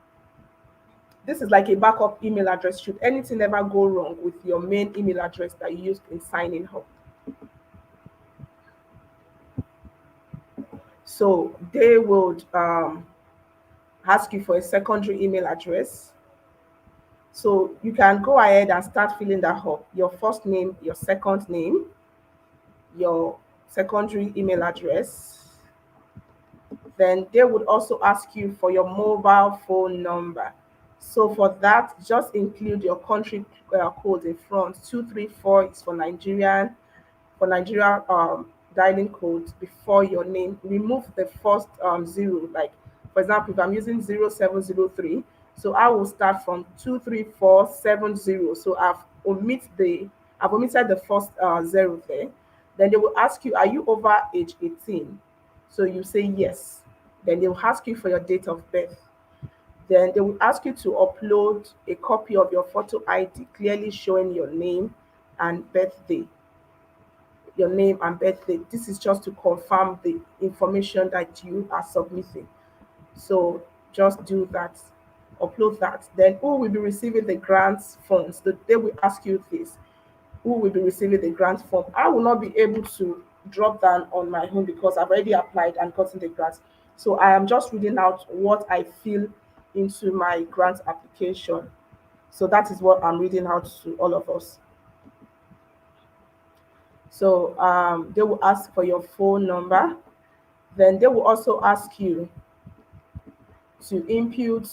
This is like a backup email address should anything ever go wrong with your main email address that you used in signing up. So they would ask you for a secondary email address. So you can go ahead and start filling that up. Your first name, your second name, your secondary email address. Then they would also ask you for your mobile phone number. So for that, just include your country code in front. 234 is for Nigerian, for Nigeria dialing code before your name. Remove the first zero. Like for example, if I'm using 0703, so I will start from 23470. So I've omitted the first zero there. Then they will ask you, are you over age 18? So you say yes. Then they will ask you for your date of birth. Then they will ask you to upload a copy of your photo ID clearly showing your name and birthday. Your name and birthday. This is just to confirm the information that you are submitting. So just do that, upload that. Then who will be receiving the grants funds? They will ask you this. Who will be receiving the grant form? I will not be able to drop down on my own because I've already applied and gotten the grant. So I am just reading out what I fill into my grant application. So that is what I'm reading out to all of us. So they will ask for your phone number. Then they will also ask you to input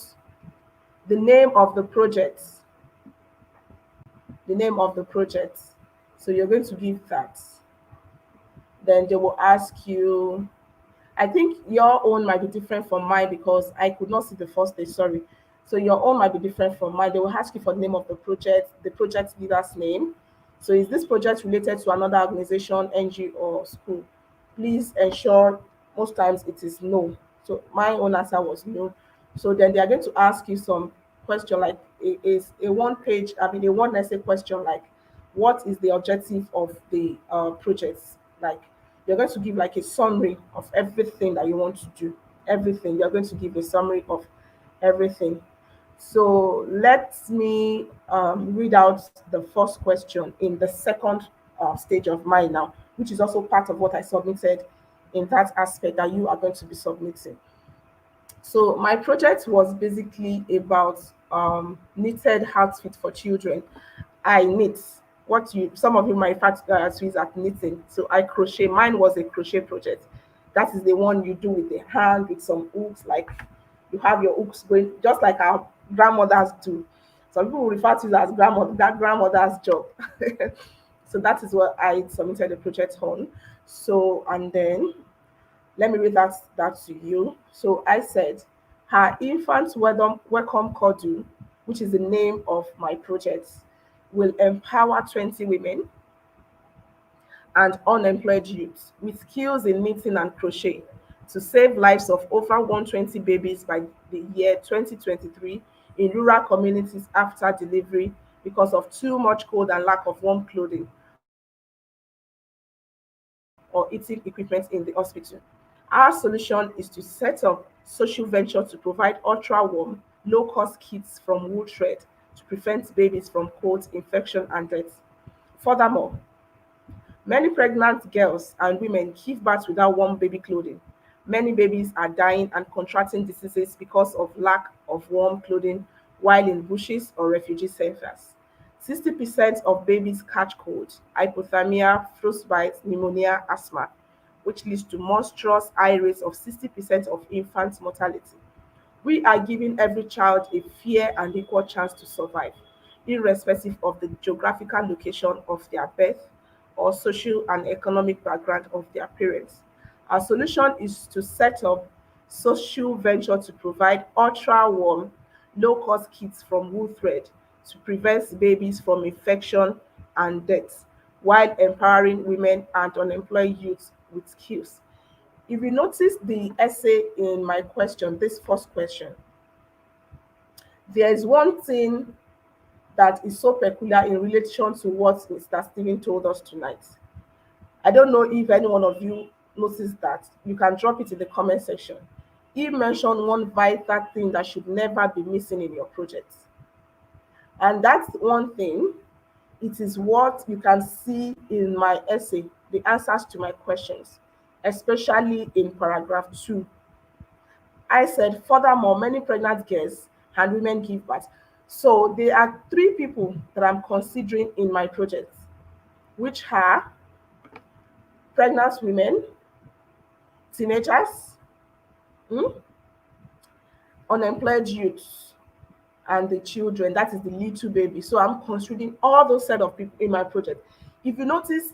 the name of the project. The name of the project. So you're going to give that. Then they will ask you, I think your own might be different from mine because I could not see the first day, sorry. So your own might be different from mine. They will ask you for the name of the project leader's name. So is this project related to another organization, NGO or school? Please ensure most times it is no. So my own answer was no. So then they are going to ask you some question like a one page, I mean a one essay question like what is the objective of the projects? Like you're going to give like a summary of everything that you want to do. Everything. You're going to give a summary of everything. So let me read out the first question in the second stage of mine now, which is also part of what I submitted in that aspect that you are going to be submitting. So my project was basically about knitted outfit for children. I knit. What you some of you might use at knitting. So I crochet. Mine was a crochet project. That is the one you do with the hand with some hooks, like you have your hooks going just like our grandmothers do. Some people will refer to it as grandmother's job. So that is what I submitted the project on. So and then let me read that to you. So I said, her infant welcome Cardone, which is the name of my project, will empower 20 women and unemployed youths with skills in knitting and crochet. to save lives of over 120 babies by the year 2023 in rural communities after delivery because of too much cold and lack of warm clothing or eating equipment in the hospital. Our solution is to set up social venture to provide ultra warm, low cost kits from wool thread to prevent babies from cold, infection, and death. Furthermore, many pregnant girls and women give birth without warm baby clothing. Many babies are dying and contracting diseases because of lack of warm clothing while in bushes or refugee centers. 60% of babies catch cold, hypothermia, frostbite, pneumonia, asthma, which leads to monstrous high rates of 60% of infant mortality. We are giving every child a fair and equal chance to survive, irrespective of the geographical location of their birth or social and economic background of their parents. Our solution is to set up social venture to provide ultra warm, low cost kits from wool thread to prevent babies from infection and death while empowering women and unemployed youth with skills. If you notice the essay in my question, this first question, there is one thing that is so peculiar in relation to what Mr. Stephen told us tonight. I don't know if any one of you noticed that. You can drop it in the comment section. He mentioned one vital thing that should never be missing in your project. And that's one thing, it is what you can see in my essay, the answers to my questions, especially in paragraph 2. I said, furthermore, many pregnant girls and women give birth. So there are 3 people that I'm considering in my project, which are pregnant women, teenagers, mm, unemployed youths, and the children. That is the little baby. So I'm considering all those set of people in my project. If you notice,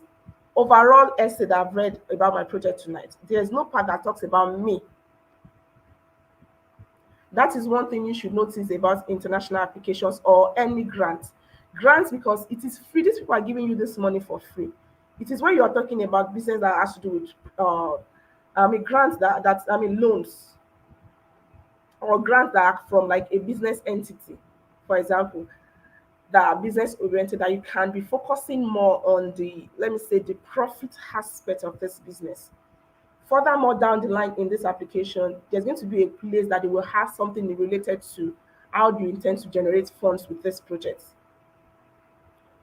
overall essay that I've read about my project tonight, there's no part that talks about me. That is one thing you should notice about international applications or any grant. Grants, because it is free. These people are giving you this money for free. It is when you are talking about business that has to do with grants that loans or grants that are from like a business entity, for example, that are business oriented, that you can be focusing more on the, let me say, the profit aspect of this business. Furthermore, down the line in this application, there's going to be a place that they will have something related to how do you intend to generate funds with this project,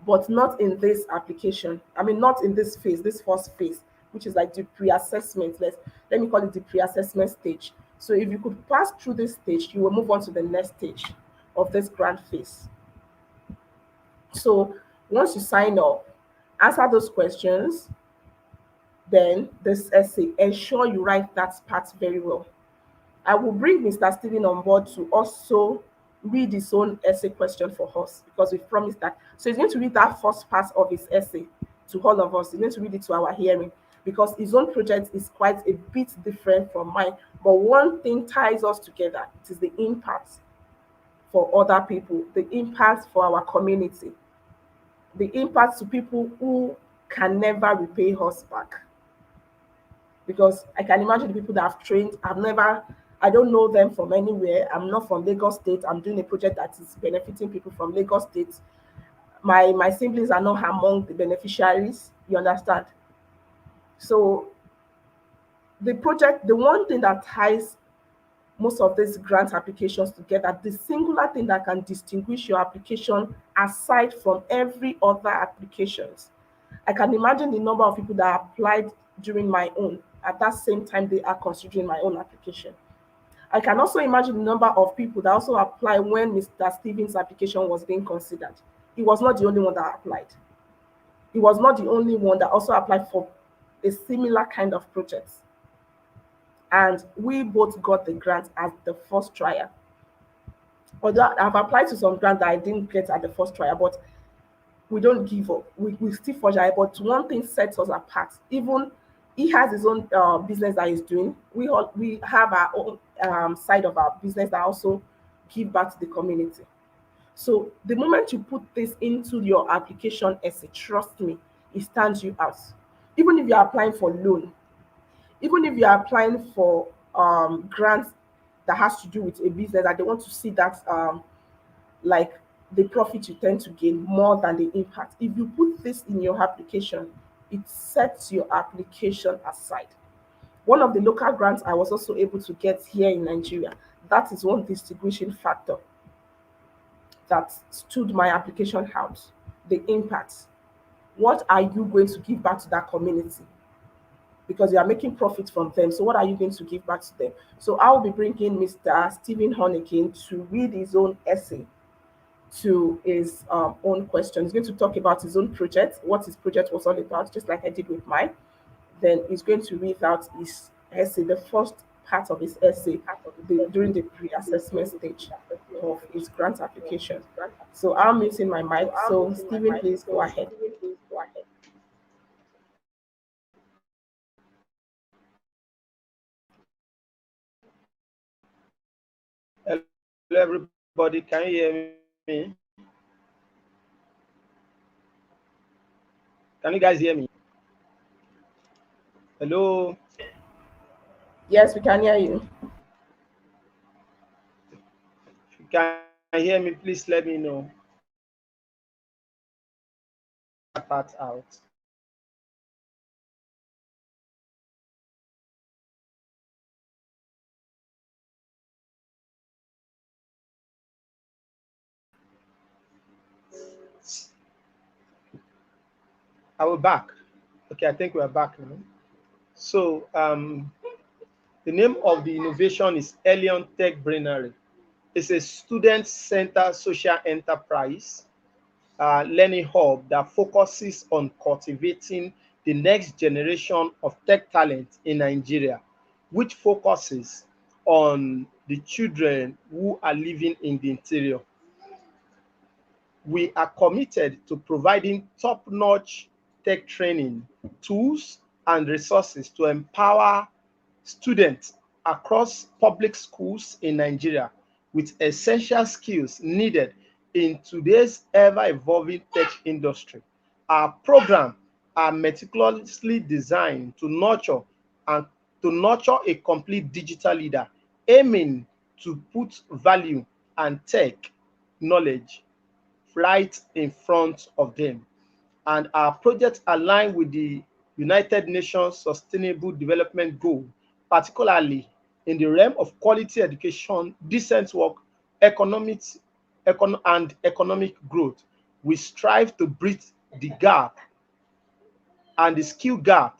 but not in this application. Not in this phase, this first phase, which is like the pre-assessment. Let me call it the pre-assessment stage. So if you could pass through this stage, you will move on to the next stage of this grant phase. So once you sign up, answer those questions, then this essay, ensure you write that part very well. I will bring Mr. Stephen on board to also read his own essay question for us, because we've promised that. So he's going to read that first part of his essay to all of us. He's going to read it to our hearing, because his own project is quite a bit different from mine. But one thing ties us together. It is the impact for other people, the impact for our community, the impact to people who can never repay us back. Because I can imagine the people that I've trained, I don't know them from anywhere. I'm not from Lagos State. I'm doing a project that is benefiting people from Lagos State. My siblings are not among the beneficiaries. You understand? So the project, the one thing that ties most of these grant applications together, the singular thing that can distinguish your application aside from every other applications. I can imagine the number of people that applied during my own at that same time they are considering my own application. I can also imagine the number of people that also applied when Mr. Stevens' application was being considered. He was not the only one that applied. He was not the only one that also applied for a similar kind of project. And we both got the grant at the first trial. Although I've applied to some grants that I didn't get at the first trial, but we don't give up. We still forge ahead. But one thing sets us apart. Even he has his own business that he's doing. We have our own side of our business that also give back to the community. So the moment you put this into your application essay, trust me, it stands you out. Even if you're applying for loan, Even if you are applying for grants that has to do with a business, that they want to see that like the profit you tend to gain more than the impact. If you put this in your application, it sets your application aside. One of the local grants I was also able to get here in Nigeria, that is one distinguishing factor that stood my application out. The impact. What are you going to give back to that community? Because you are making profit from them. So what are you going to give back to them? So I will be bringing Mr. Stephen Honeykin to read his own essay to his own question. He's going to talk about his own project, what his project was all about, just like I did with mine. Then he's going to read out his essay, the first part of his essay during the pre-assessment stage of his grant application. So I'm muting my mic. So Stephen, please go ahead. Hello, everybody. Can you hear me? Can you guys hear me? Hello. Yes, we can hear you. If you can hear me, please let me know. That part out. Are we back? Okay, I think we're back now. So the name of the innovation is Elion Tech Brainery. It's a student-centered social enterprise learning hub that focuses on cultivating the next generation of tech talent in Nigeria, which focuses on the children who are living in the interior. We are committed to providing top-notch tech training, tools, and resources to empower students across public schools in Nigeria with essential skills needed in today's ever-evolving tech industry. Our programs are meticulously designed to nurture a complete digital leader, aiming to put value and tech knowledge right in front of them. And our projects align with the United Nations Sustainable Development Goal, particularly in the realm of quality education, decent work, and economic growth. We strive to bridge the gap and the skill gap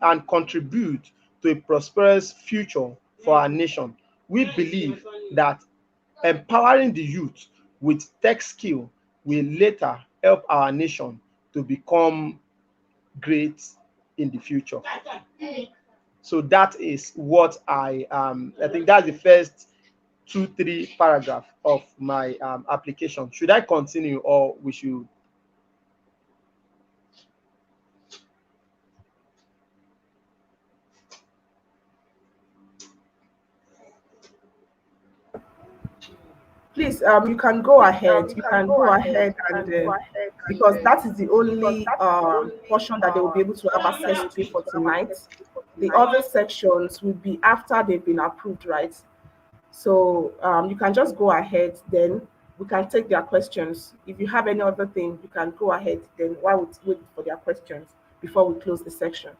and contribute to a prosperous future for our nation. We believe that empowering the youth with tech skill will later help our nation to become great in the future. So that is what I think that's the first 2-3 paragraph of my application. Should I continue or we should? Please, you can go ahead. You can go ahead and because that is the only portion that they will be able to have access to for tonight. The other sections will be after they've been approved, right? So you can just go ahead. Then we can take their questions. If you have any other thing, you can go ahead. Then while we wait for their questions before we close the section.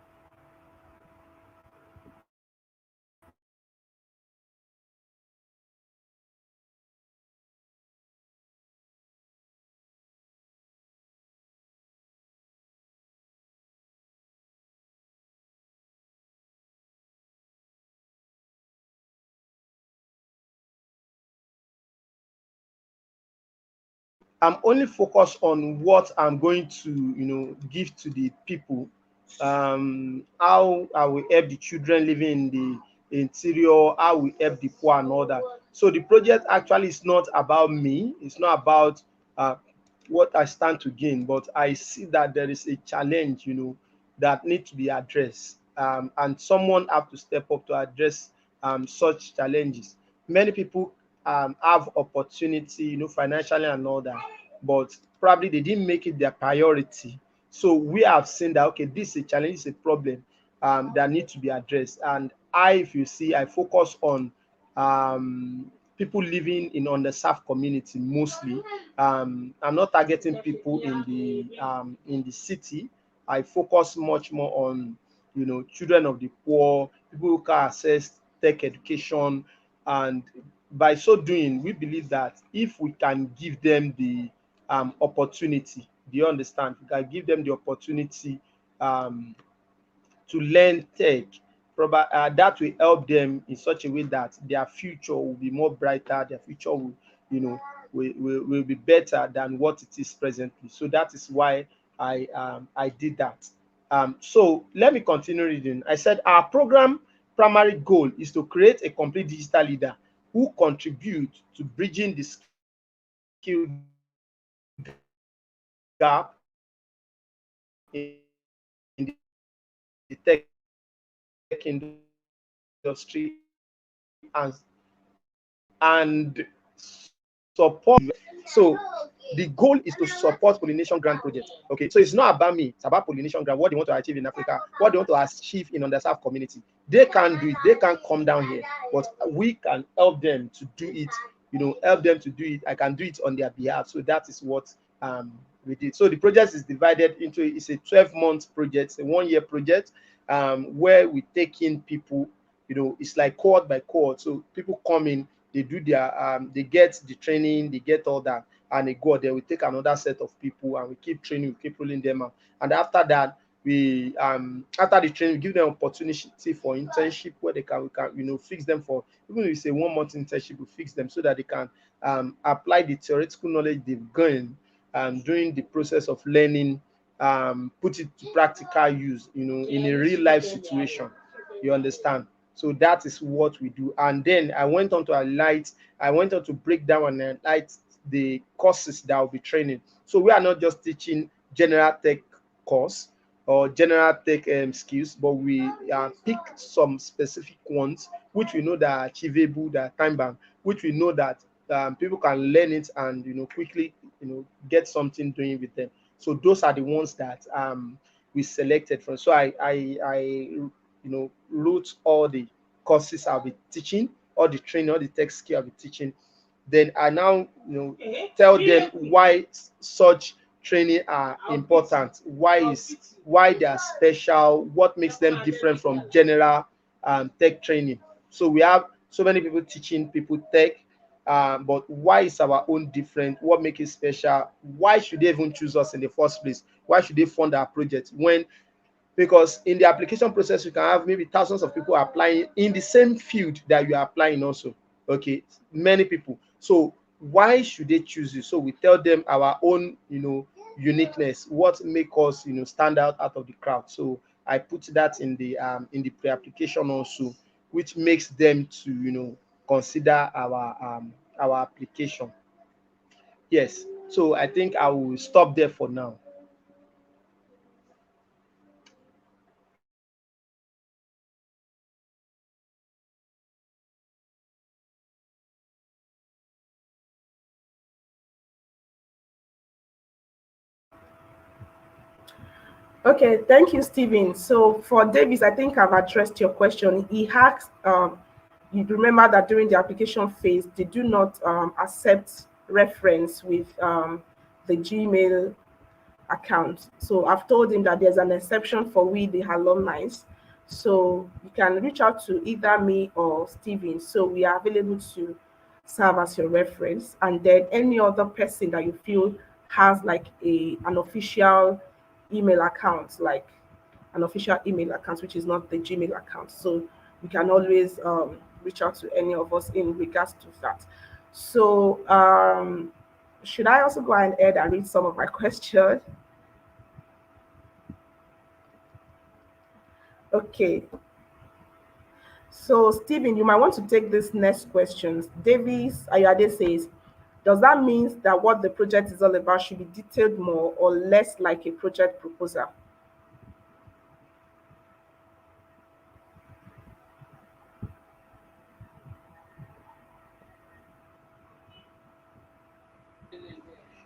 I'm only focused on what I'm going to, give to the people. How I will help the children living in the interior, how we help the poor and all that. So the project actually is not about me. It's not about what I stand to gain, but I see that there is a challenge, that need to be addressed, and someone have to step up to address such challenges. Many people have opportunity, financially and all that, but probably they didn't make it their priority. So we have seen that okay, this is a challenge, is a problem, that need to be addressed. And if you see, I focus on people living in underserved community mostly. I'm not targeting people in the city. I focus much more on, children of the poor, people who can access tech education. And by so doing, we believe that if we can give them the opportunity, do you understand? We can give them the opportunity um, to learn tech, that will help them in such a way that their future will be more brighter, their future will, will be better than what it is presently. So that is why I did that. So let me continue reading. I said our program primary goal is to create a complete digital leader who contribute to bridging the skill gap in the tech industry and support. So the goal is to support pollination grant project. Okay, so it's not about me, it's about pollination grant, what they want to achieve in Africa, what they want to achieve in underserved community. They can do it, they can come down here, but we can help them to do it, help them to do it. I can do it on their behalf. So that is what we did. So the project is divided into, it's a 12-month project, a 1-year project, where we take in people, it's like cohort by cohort. So people come in, they do their they get the training, they get all that, and they go there. We take another set of people and we keep training, we keep rolling them out. And after that, we after the training, we give them opportunity for internship where we can fix them for, even if it's a 1-month internship, we fix them so that they can apply the theoretical knowledge they've gained during the process of learning, put it to practical use, in a real life situation. You understand? So that is what we do. And then I went on to break down and highlight the courses that I'll be training. So we are not just teaching general tech course or general tech skills, but we pick some specific ones which we know that are achievable, that are time bound, which we know that people can learn it and quickly get something doing with them. So those are the ones that we selected from. So I wrote all the courses I'll be teaching, all the training, all the tech skill I'll be teaching. Then I now tell them why such training are important, why they are special, what makes them different from general tech training. So we have so many people teaching people tech, but why is our own different? What makes it special? Why should they even choose us in the first place? Why should they fund our project? Because in the application process, you can have maybe thousands of people applying in the same field that you are applying also. Okay, many people. So why should they choose you? So we tell them our own, uniqueness, what make us, stand out of the crowd. So I put that in the pre-application also, which makes them to, consider our application. Yes. So I think I will stop there for now. Okay, thank you, Stephen. So for Davis, I think I've addressed your question. He asked, you remember that during the application phase, they do not accept reference with the Gmail account. So I've told him that there's an exception for we, the alumni. So you can reach out to either me or Stephen. So we are available to serve as your reference. And then any other person that you feel has like an official email account, like an official email account, which is not the Gmail account. So you can always reach out to any of us in regards to that. So should I also go ahead and read some of my questions? Okay. So, Stephen, you might want to take this next question. Davis Ayade says, does that mean that what the project is all about should be detailed more or less like a project proposal?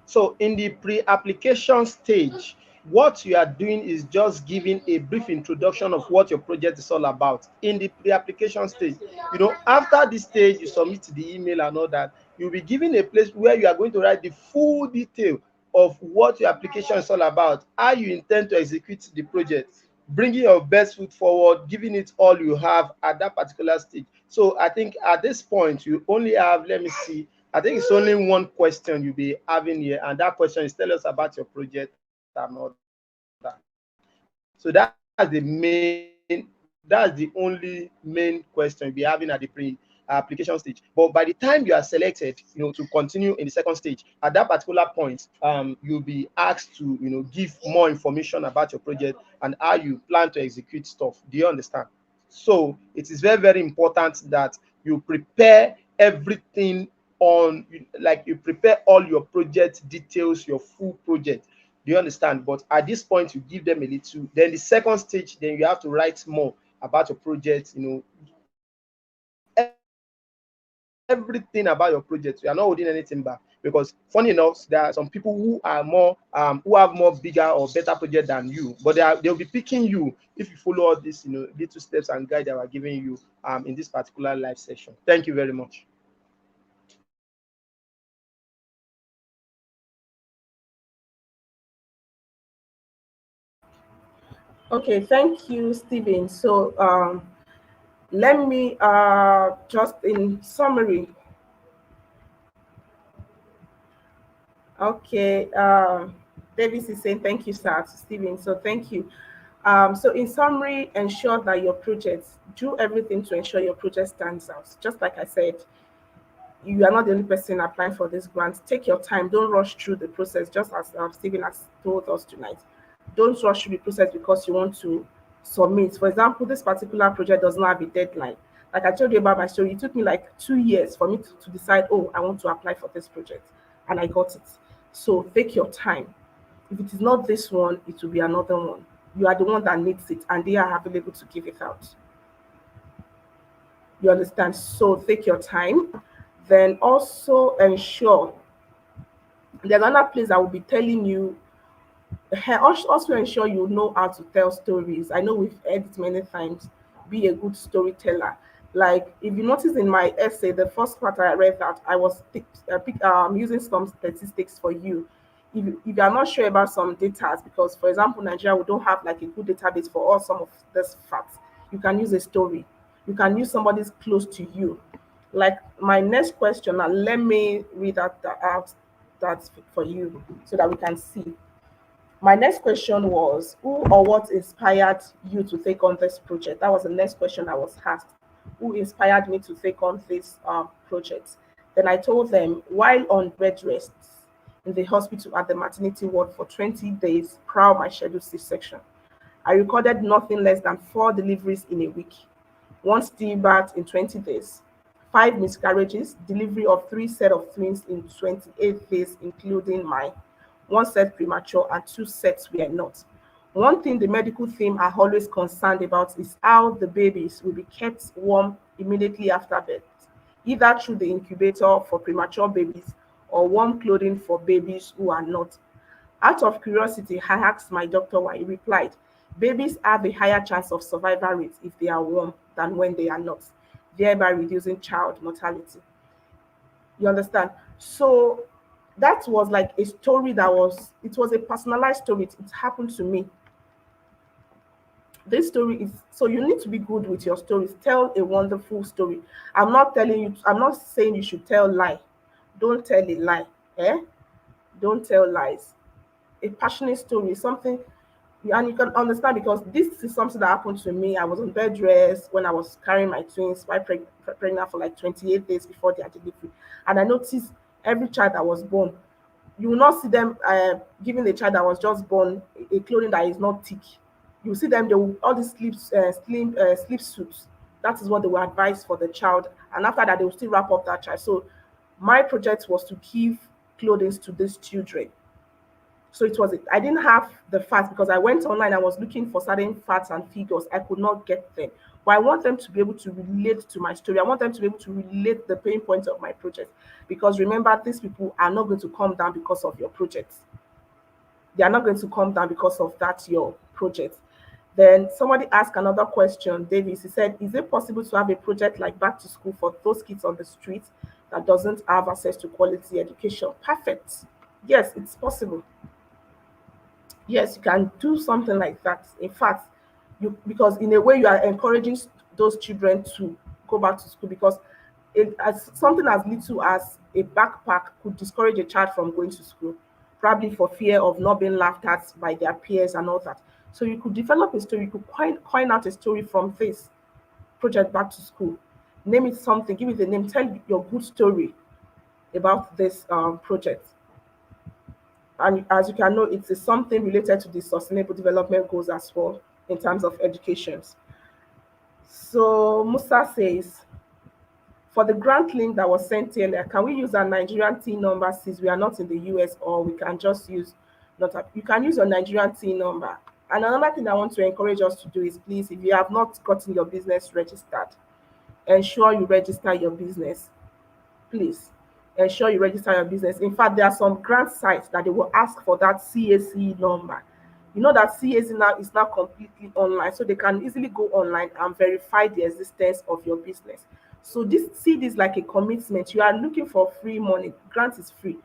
So in the pre-application stage, what you are doing is just giving a brief introduction of what your project is all about in the pre-application stage. After this stage, you submit the email and all that. You'll be given a place where you are going to write the full detail of what your application is all about, how you intend to execute the project, bringing your best foot forward, giving it all you have at that particular stage. So I think at this point, you only have, let me see, I think it's only one question you'll be having here, and that question is tell us about your project and all that. So that's the only main question you'll be having at the pre-application stage. But by the time you are selected, to continue in the second stage, at that particular point, you'll be asked to, give more information about your project and how you plan to execute stuff. Do you understand? So it is very, very important that you prepare everything on, like you prepare all your project details, your full project. Do you understand? But at this point, you give them a little. Then the second stage, then you have to write more about your project. Everything about your project. You are not holding anything back, because funny enough, there are some people who are more who have more bigger or better project than you, but they'll be picking you if you follow all these little steps and guide that we're giving you in this particular live session. Thank you very much. Okay, thank you, Stephen. So let me just in summary. Okay, Davis is saying thank you, sir, to Stephen. So thank you. So in summary, ensure that your project, do everything to ensure your project stands out. Just like I said, you are not the only person applying for this grant. Take your time. Don't rush through the process, just as Stephen has told us tonight. Don't rush through the process because you want to submit. For example, this particular project does not have a deadline. Like I told you about my story, it took me like 2 years for me to decide, oh, I want to apply for this project. And I got it. So take your time. If it is not this one, it will be another one. You are the one that needs it, and they are available to give it out. You understand? So take your time. Then also ensure there's another place I will be telling you. Also ensure you know how to tell stories. I know we've heard it many times. Be a good storyteller. Like if you notice in my essay, the first part I read that I was using some statistics for you. If you are not sure about some data, because for example, Nigeria, we don't have like a good database for all some of these facts. You can use a story. You can use somebody's close to you. Like my next question, now let me read out that for you so that we can see. My next question was, who or what inspired you to take on this project? That was the next question I was asked. Who inspired me to take on this project? Then I told them, while on bed rest in the hospital at the maternity ward for 20 days prior my scheduled C-section, I recorded nothing less than 4 deliveries in a week, 1 stillbirth in 20 days, 5 miscarriages, delivery of 3 sets of twins in 28 days, including mine, 1 set premature and 2 sets were not. One thing the medical team are always concerned about is how the babies will be kept warm immediately after birth, either through the incubator for premature babies or warm clothing for babies who are not. Out of curiosity, I asked my doctor why. He replied, babies have a higher chance of survival rate if they are warm than when they are not, thereby reducing child mortality. You understand? So that was like a story it was a personalized story. It happened to me. This story is, so you need to be good with your stories. Tell a wonderful story. I'm not saying you should tell lie. Don't tell a lie. Eh? Don't tell lies. A passionate story, something, and you can understand because this is something that happened to me. I was on bed rest when I was carrying my twins, pregnant for like 28 days before their delivery. And I noticed every child that was born, you will not see them giving the child that was just born a clothing that is not thick. You see them, they will, all these sleep suits. That is what they were advised for the child. And after that, they will still wrap up that child. So my project was to give clothing to these children. So it was, I didn't have the facts because I went online, I was looking for certain facts and figures. I could not get them. But I want them to be able to relate to my story. I want them to be able to relate the pain points of my project. Because remember, these people are not going to come down because of your project. They are not going to come down because of that your project. Then somebody asked another question, Davis. He said, "Is it possible to have a project like back to school for those kids on the street that doesn't have access to quality education?" Perfect. Yes, it's possible. Yes, you can do something like that. In fact, you, because in a way you are encouraging those children to go back to school, because as something as little as a backpack could discourage a child from going to school, probably for fear of not being laughed at by their peers and all that. So you could develop a story, you could coin out a story from this project back to school. Name it something, give it a name, tell your good story about this project. And as you can know, it is something related to the sustainable development goals as well in terms of education. So Musa says, for the grant link that was sent earlier, can we use our Nigerian TIN number since we are not in the US, or we can just use not a, you can use your Nigerian TIN number. And another thing I want to encourage us to do is, please, if you have not gotten your business registered, ensure you register your business. Please ensure you register your business. In fact, there are some grant sites that they will ask for that CAC number. You know that CAC now is now completely online, so they can easily go online and verify the existence of your business. So this, see this like a commitment. You are looking for free money. Grant is free,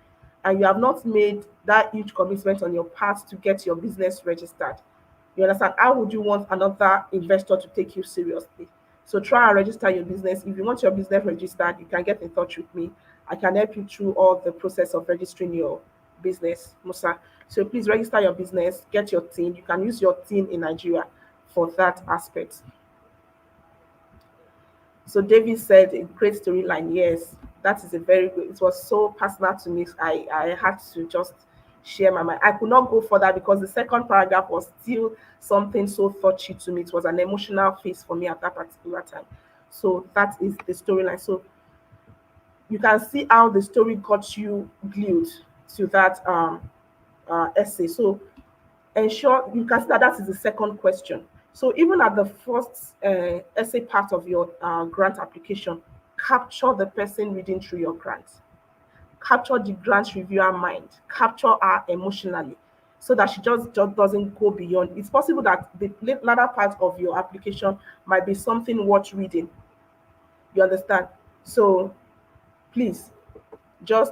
and you have not made that huge commitment on your part to get your business registered. You understand? How would you want another investor to take you seriously? So try and register your business. If you want your business registered, you can get in touch with me. I can help you through all the process of registering your business, Musa. So please register your business, get your team. You can use your team in Nigeria for that aspect. So David said a great storyline. Yes, that is a very good. It was so personal to me. I had to just share my mind. I could not go further because the second paragraph was still something so touchy to me. It was an emotional phase for me at that particular time. So that is the storyline. So you can see how the story got you glued to that essay. So ensure you can see that that is the second question. So even at the first essay part of your grant application, capture the person reading through your grant, capture the grant reviewer mind, capture her emotionally, so that she just doesn't go beyond. It's possible that the latter part of your application might be something worth reading. You understand? So please just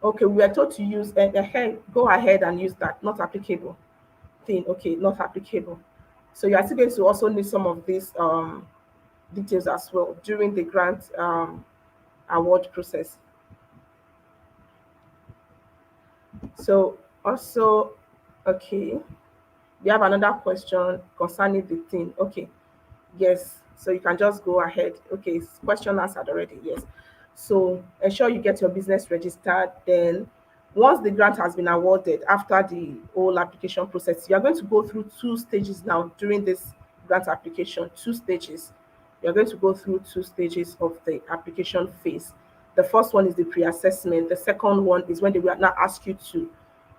okay, we were told to use go ahead and use that, not applicable thing. Okay, not applicable. So you are still going to also need some of these details as well during the grant award process. So also, okay, we have another question concerning the thing. Okay, yes, so you can just go ahead. Okay, question answered already. Yes. So ensure you get your business registered. Then, once the grant has been awarded, after the whole application process, you are going to go through two stages now during this grant application. Two stages. You are going to go through two stages of the application phase. The first one is the pre-assessment. The second one is when they will now ask you to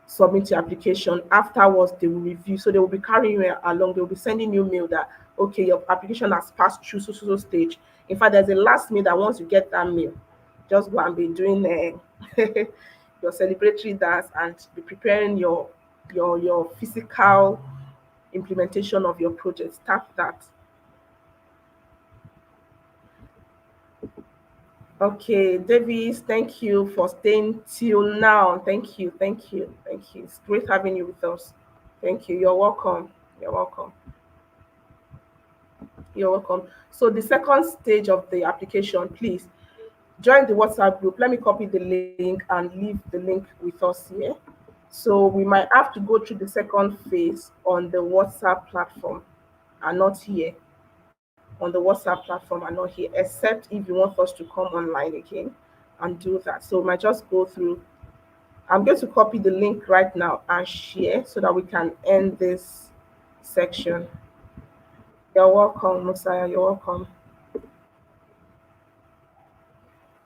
submit your application. Afterwards, they will review. So they will be carrying you along. They will be sending you mail that okay, your application has passed through so stage. In fact, there's a last mail that once you get that mail, just go and be doing your celebratory dance and be preparing your physical implementation of your project. Start that. Okay, Davis, thank you for staying till now. Thank you. It's great having you with us. Thank you. You're welcome. You're welcome. You're welcome. So the second stage of the application, please join the WhatsApp group. Let me copy the link and leave the link with us here. So we might have to go through the second phase on the WhatsApp platform and not here. On the WhatsApp platform and not here, except if you want us to come online again and do that. So we might just go through. I'm going to copy the link right now and share so that we can end this section. You're welcome, Musaya. You're welcome.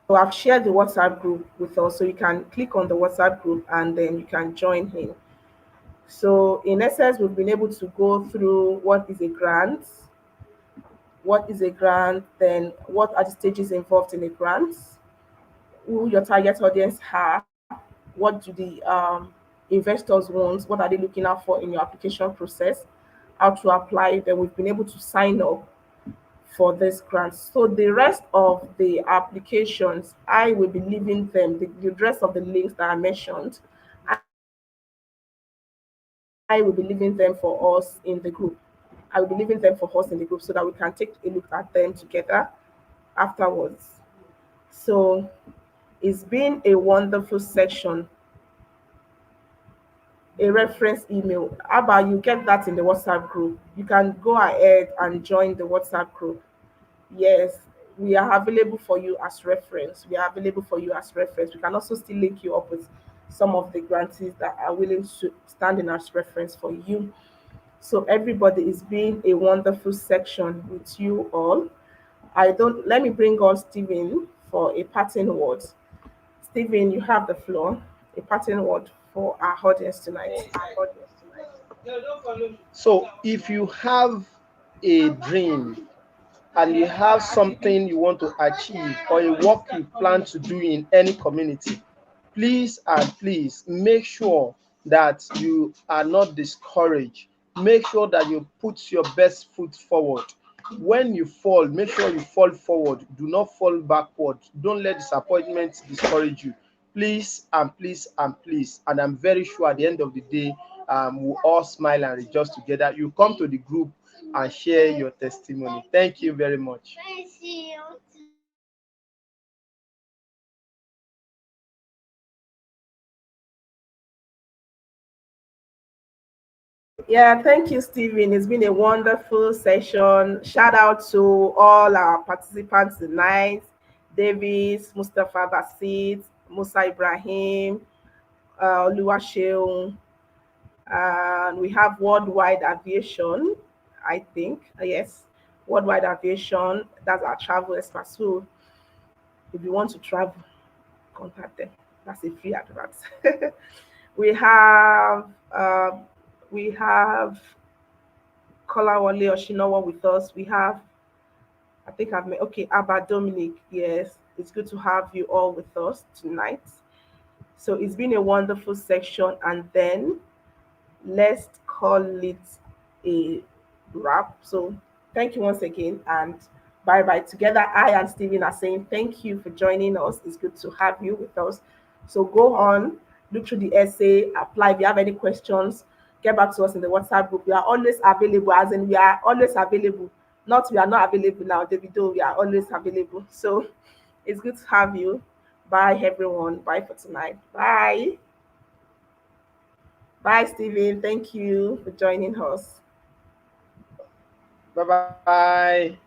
So I've shared the WhatsApp group with us, so you can click on the WhatsApp group and then you can join in. So in essence, we've been able to go through what is a grant, then what are the stages involved in a grant, who your target audience are, what do the investors want, what are they looking out for in your application process, how to apply. Then we've been able to sign up for this grant. So the rest of the applications, I will be leaving them, the rest of the links that I mentioned, I will be leaving them for us in the group. I will be leaving them for us in the group so that we can take a look at them together afterwards. So it's been a wonderful section. A reference email. How about you get that in the WhatsApp group? You can go ahead and join the WhatsApp group. Yes, we are available for you as reference. We are available for you as reference. We can also still link you up with some of the grantees that are willing to stand in as reference for you. So everybody is being a wonderful section with you all. I don't let me bring on Stephen for a parting word. Stephen, you have the floor. A parting word for our audience tonight. So if you have a dream and you have something you want to achieve or a work you plan to do in any community, please and please make sure that you are not discouraged. Make sure that you put your best foot forward. When you fall, make sure you fall forward. Do not fall backward. Don't let disappointment discourage you. Please and please and please. And I'm very sure at the end of the day, we'll all smile and rejoice together. You come to the group and share your testimony. Thank you very much. Yeah, thank you, Stephen. It's been a wonderful session. Shout out to all our participants tonight: Davis, Mustafa Basit, Musa Ibrahim, Oluwaseun, and we have Worldwide Aviation, I think. Yes, Worldwide Aviation. That's our travel expert. So if you want to travel, contact them. That's a free advert. we have um, we have Kolawole Oshinowa with us. We have, I think I've met, okay, Abba Dominic. Yes, it's good to have you all with us tonight. So it's been a wonderful section, and then let's call it a wrap. So thank you once again, and bye bye. Together, I and Stephen are saying thank you for joining us. It's good to have you with us. So go on, look through the essay, apply. If you have any questions, get back to us in the WhatsApp group. We are always available, as in we are always available. Not we are not available now, Davido. We are always available. So it's good to have you. Bye, everyone. Bye for tonight. Bye. Bye, Stephen. Thank you for joining us. Bye bye.